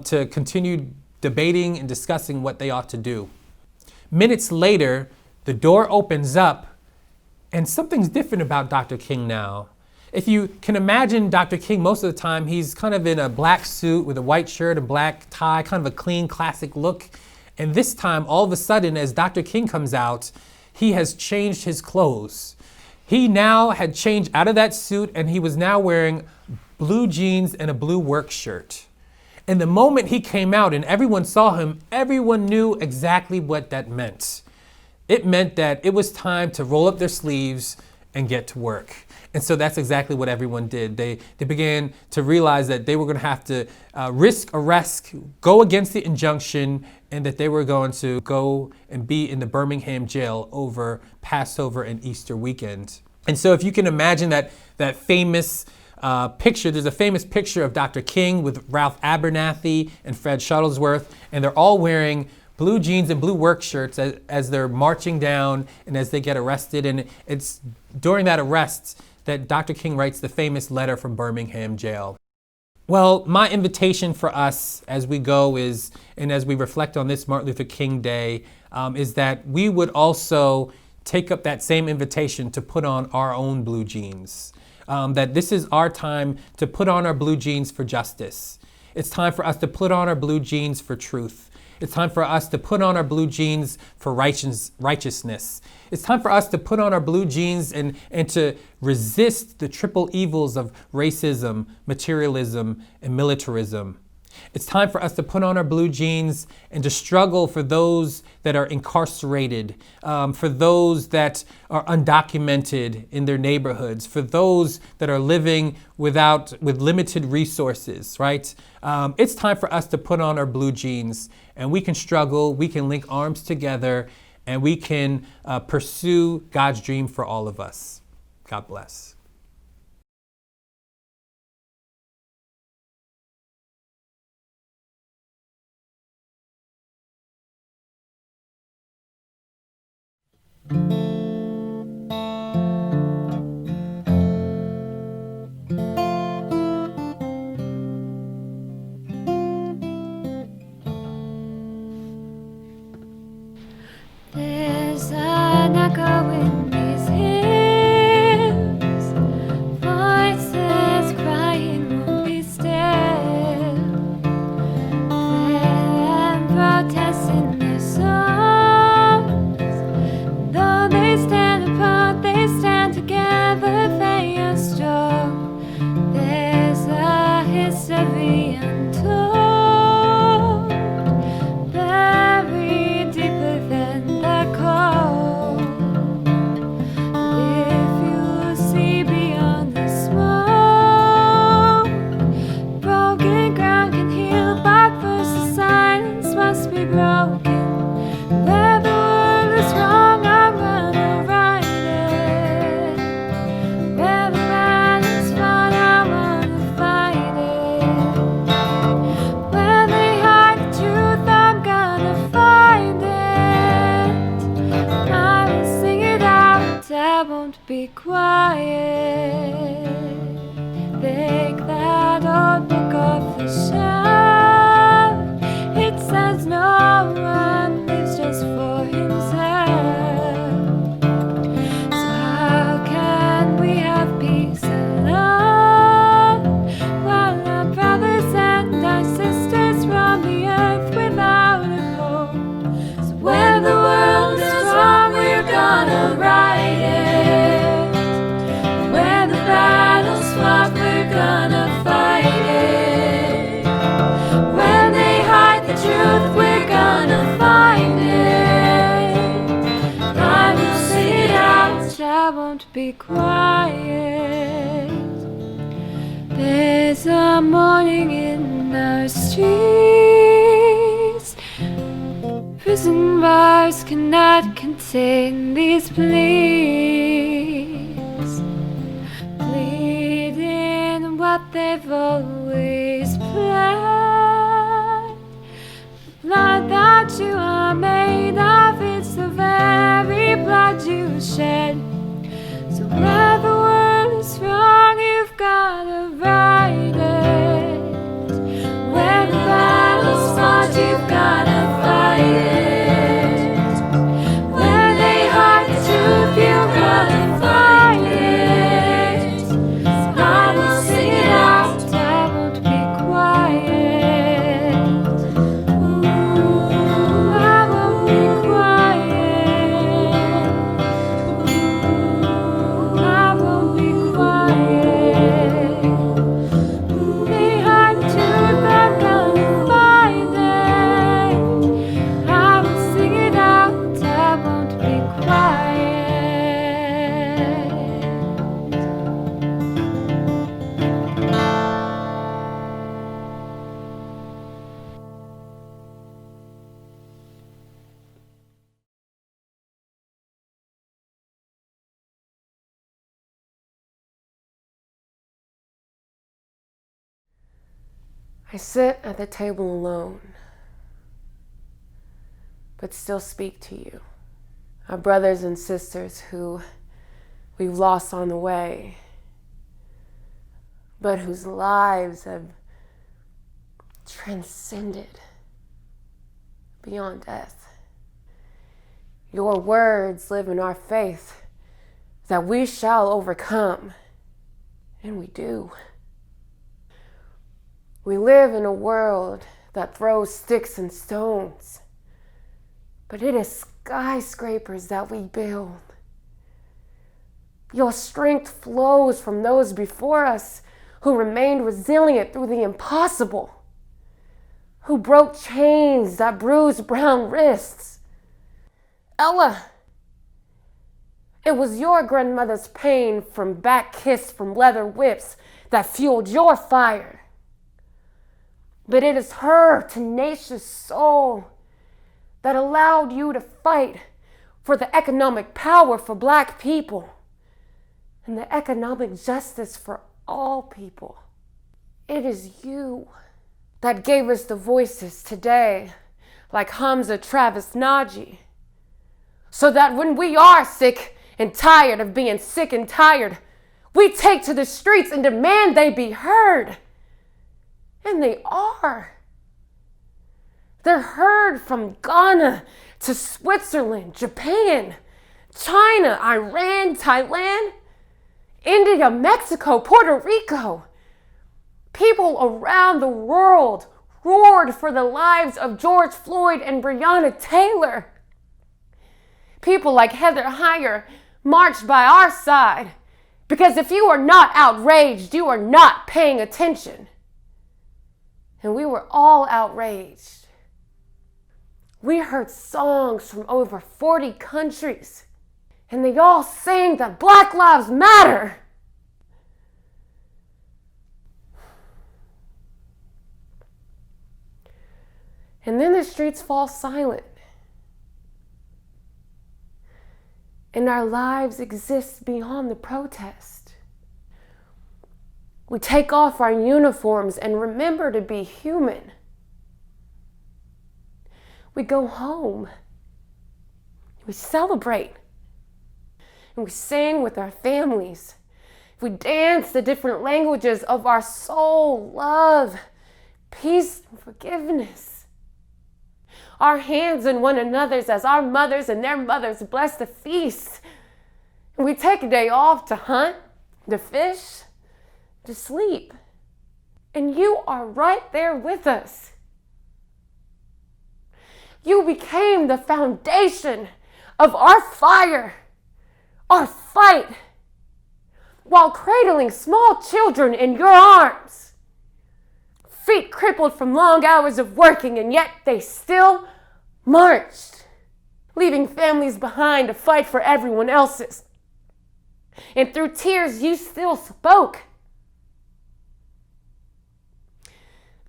to continue debating and discussing what they ought to do. Minutes later, the door opens up, and something's different about Dr. King now. If you can imagine Dr. King, most of the time, he's kind of in a black suit with a white shirt, a black tie, kind of a clean, classic look. And this time, all of a sudden, as Dr. King comes out, he has changed his clothes. He now had changed out of that suit, and he was now wearing blue jeans and a blue work shirt. And the moment he came out and everyone saw him, everyone knew exactly what that meant. It meant that it was time to roll up their sleeves and get to work. And so that's exactly what everyone did. They began to realize that they were going to have to risk arrest, go against the injunction, and that they were going to go and be in the Birmingham jail over Passover and Easter weekend. And so if you can imagine that famous picture, there's a famous picture of Dr. King with Ralph Abernathy and Fred Shuttlesworth, and they're all wearing blue jeans and blue work shirts as they're marching down and as they get arrested. And it's during that arrest that Dr. King writes the famous letter from Birmingham jail. Well, my invitation for us as we go is, and as we reflect on this Martin Luther King Day, is that we would also take up that same invitation to put on our own blue jeans. That this is our time to put on our blue jeans for justice. It's time for us to put on our blue jeans for truth. It's time for us to put on our blue jeans for righteousness. It's time for us to put on our blue jeans and to resist the triple evils of racism, materialism, and militarism. It's time for us to put on our blue jeans and to struggle for those that are incarcerated, for those that are undocumented in their neighborhoods, for those that are living with limited resources, right? It's time for us to put on our blue jeans, and we can struggle, we can link arms together, and we can pursue God's dream for all of us. God bless. There's an echo in these hills, voices crying won't be still. There's a mourning in our streets. Prison bars cannot contain these pleas, pleading what they've always planned. The blood that you are made of, it's the very blood you shed. So where the world is wrong, you've gotta right it. Where the battle's fought, you've gotta fight it. Where they hide the truth, you've gotta find it. So I will sing it out, I won't be quiet. Ooh, I won't be quiet. Ooh, I won't be quiet. They hide the truth, I'm gonna find it. I will sing it out, I won't be quiet. I sit at the table alone, but still speak to you. Our brothers and sisters who we've lost on the way, but whose lives have transcended beyond death. Your words live in our faith that we shall overcome, and we do. We live in a world that throws sticks and stones, but it is skyscrapers that we build. Your strength flows from those before us who remained resilient through the impossible, who broke chains that bruised brown wrists. Ella, it was your grandmother's pain from back kiss from leather whips that fueled your fire. But it is her tenacious soul that allowed you to fight for the economic power for Black people and the economic justice for all people. It is you that gave us the voices today, like Hamza Travis Naji, so that when we are sick and tired of being sick and tired, we take to the streets and demand they be heard. And they are. They're heard from Ghana to Switzerland, Japan, China, Iran, Thailand, India, Mexico, Puerto Rico. People around the world roared for the lives of George Floyd and Breonna Taylor. People like Heather Heyer marched by our side because if you are not outraged, you are not paying attention. And we were all outraged. We heard songs from over 40 countries, and they all sang that Black Lives Matter. And then the streets fall silent, and our lives exist beyond the protest. We take off our uniforms and remember to be human. We go home. We celebrate. And we sing with our families. We dance the different languages of our soul, love, peace, and forgiveness. Our hands in one another's as our mothers and their mothers bless the feast. And we take a day off to hunt, to fish, to sleep. And you are right there with us. You became the foundation of our fire, our fight, while cradling small children in your arms. Feet crippled from long hours of working, and yet they still marched, leaving families behind to fight for everyone else's. And through tears, you still spoke.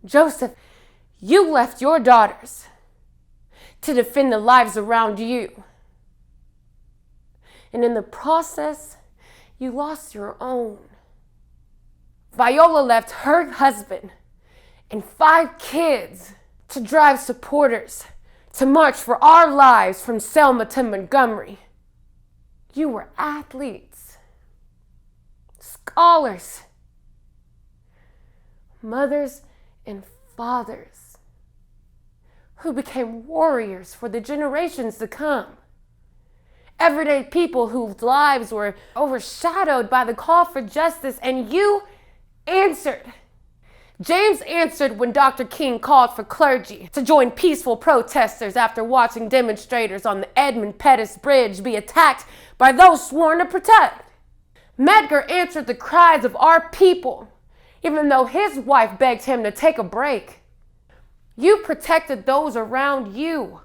Joseph, you left your daughters to defend the lives around you. And in the process, you lost your own. Viola left her husband and 5 kids to drive supporters to march for our lives from Selma to Montgomery. You were athletes, scholars, mothers and fathers who became warriors for the generations to come. Everyday people whose lives were overshadowed by the call for justice, and you answered. James answered when Dr. King called for clergy to join peaceful protesters after watching demonstrators on the Edmund Pettus Bridge be attacked by those sworn to protect. Medgar answered the cries of our people, even though his wife begged him to take a break. You protected those around you,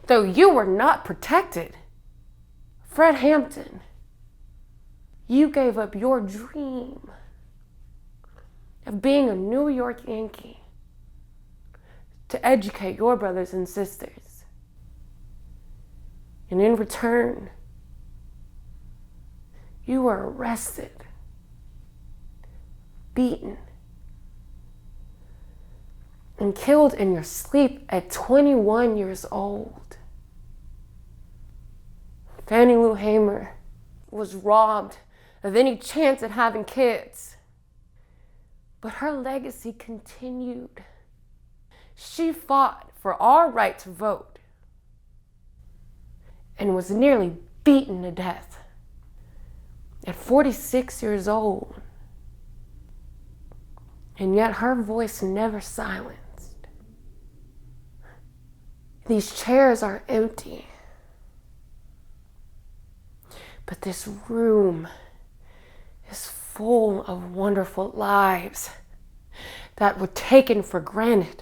though you were not protected. Fred Hampton, you gave up your dream of being a New York Yankee to educate your brothers and sisters. And in return, you were arrested, beaten, and killed in your sleep at 21 years old. Fannie Lou Hamer was robbed of any chance at having kids, but her legacy continued. She fought for our right to vote and was nearly beaten to death at 46 years old. And yet her voice never silenced. These chairs are empty, but this room is full of wonderful lives that were taken for granted,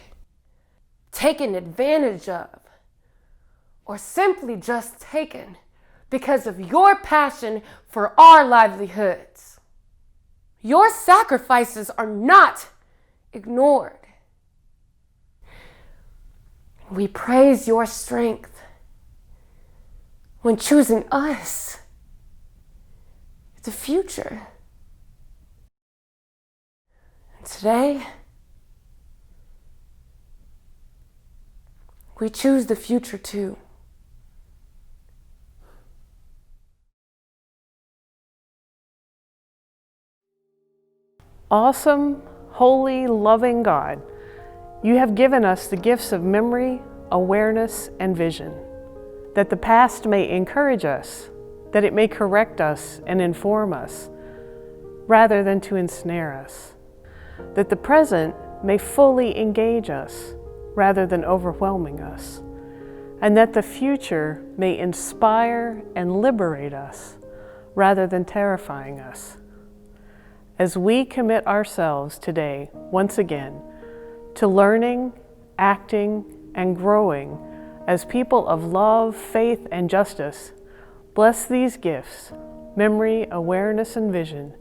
taken advantage of, or simply just taken because of your passion for our livelihoods. Your sacrifices are not ignored. We praise your strength when choosing us, the future. And today, we choose the future too. Awesome, holy, loving God, you have given us the gifts of memory, awareness, and vision, that the past may encourage us, that it may correct us and inform us, rather than to ensnare us, that the present may fully engage us, rather than overwhelming us, and that the future may inspire and liberate us, rather than terrifying us. As we commit ourselves today, once again, to learning, acting, and growing as people of love, faith, and justice, bless these gifts, memory, awareness, and vision,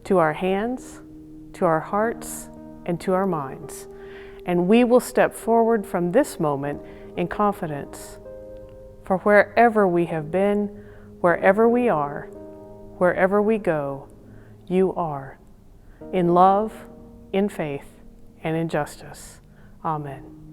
to our hands, to our hearts, and to our minds. And we will step forward from this moment in confidence. For wherever we have been, wherever we are, wherever we go, you are. In love, in faith, and in justice. Amen.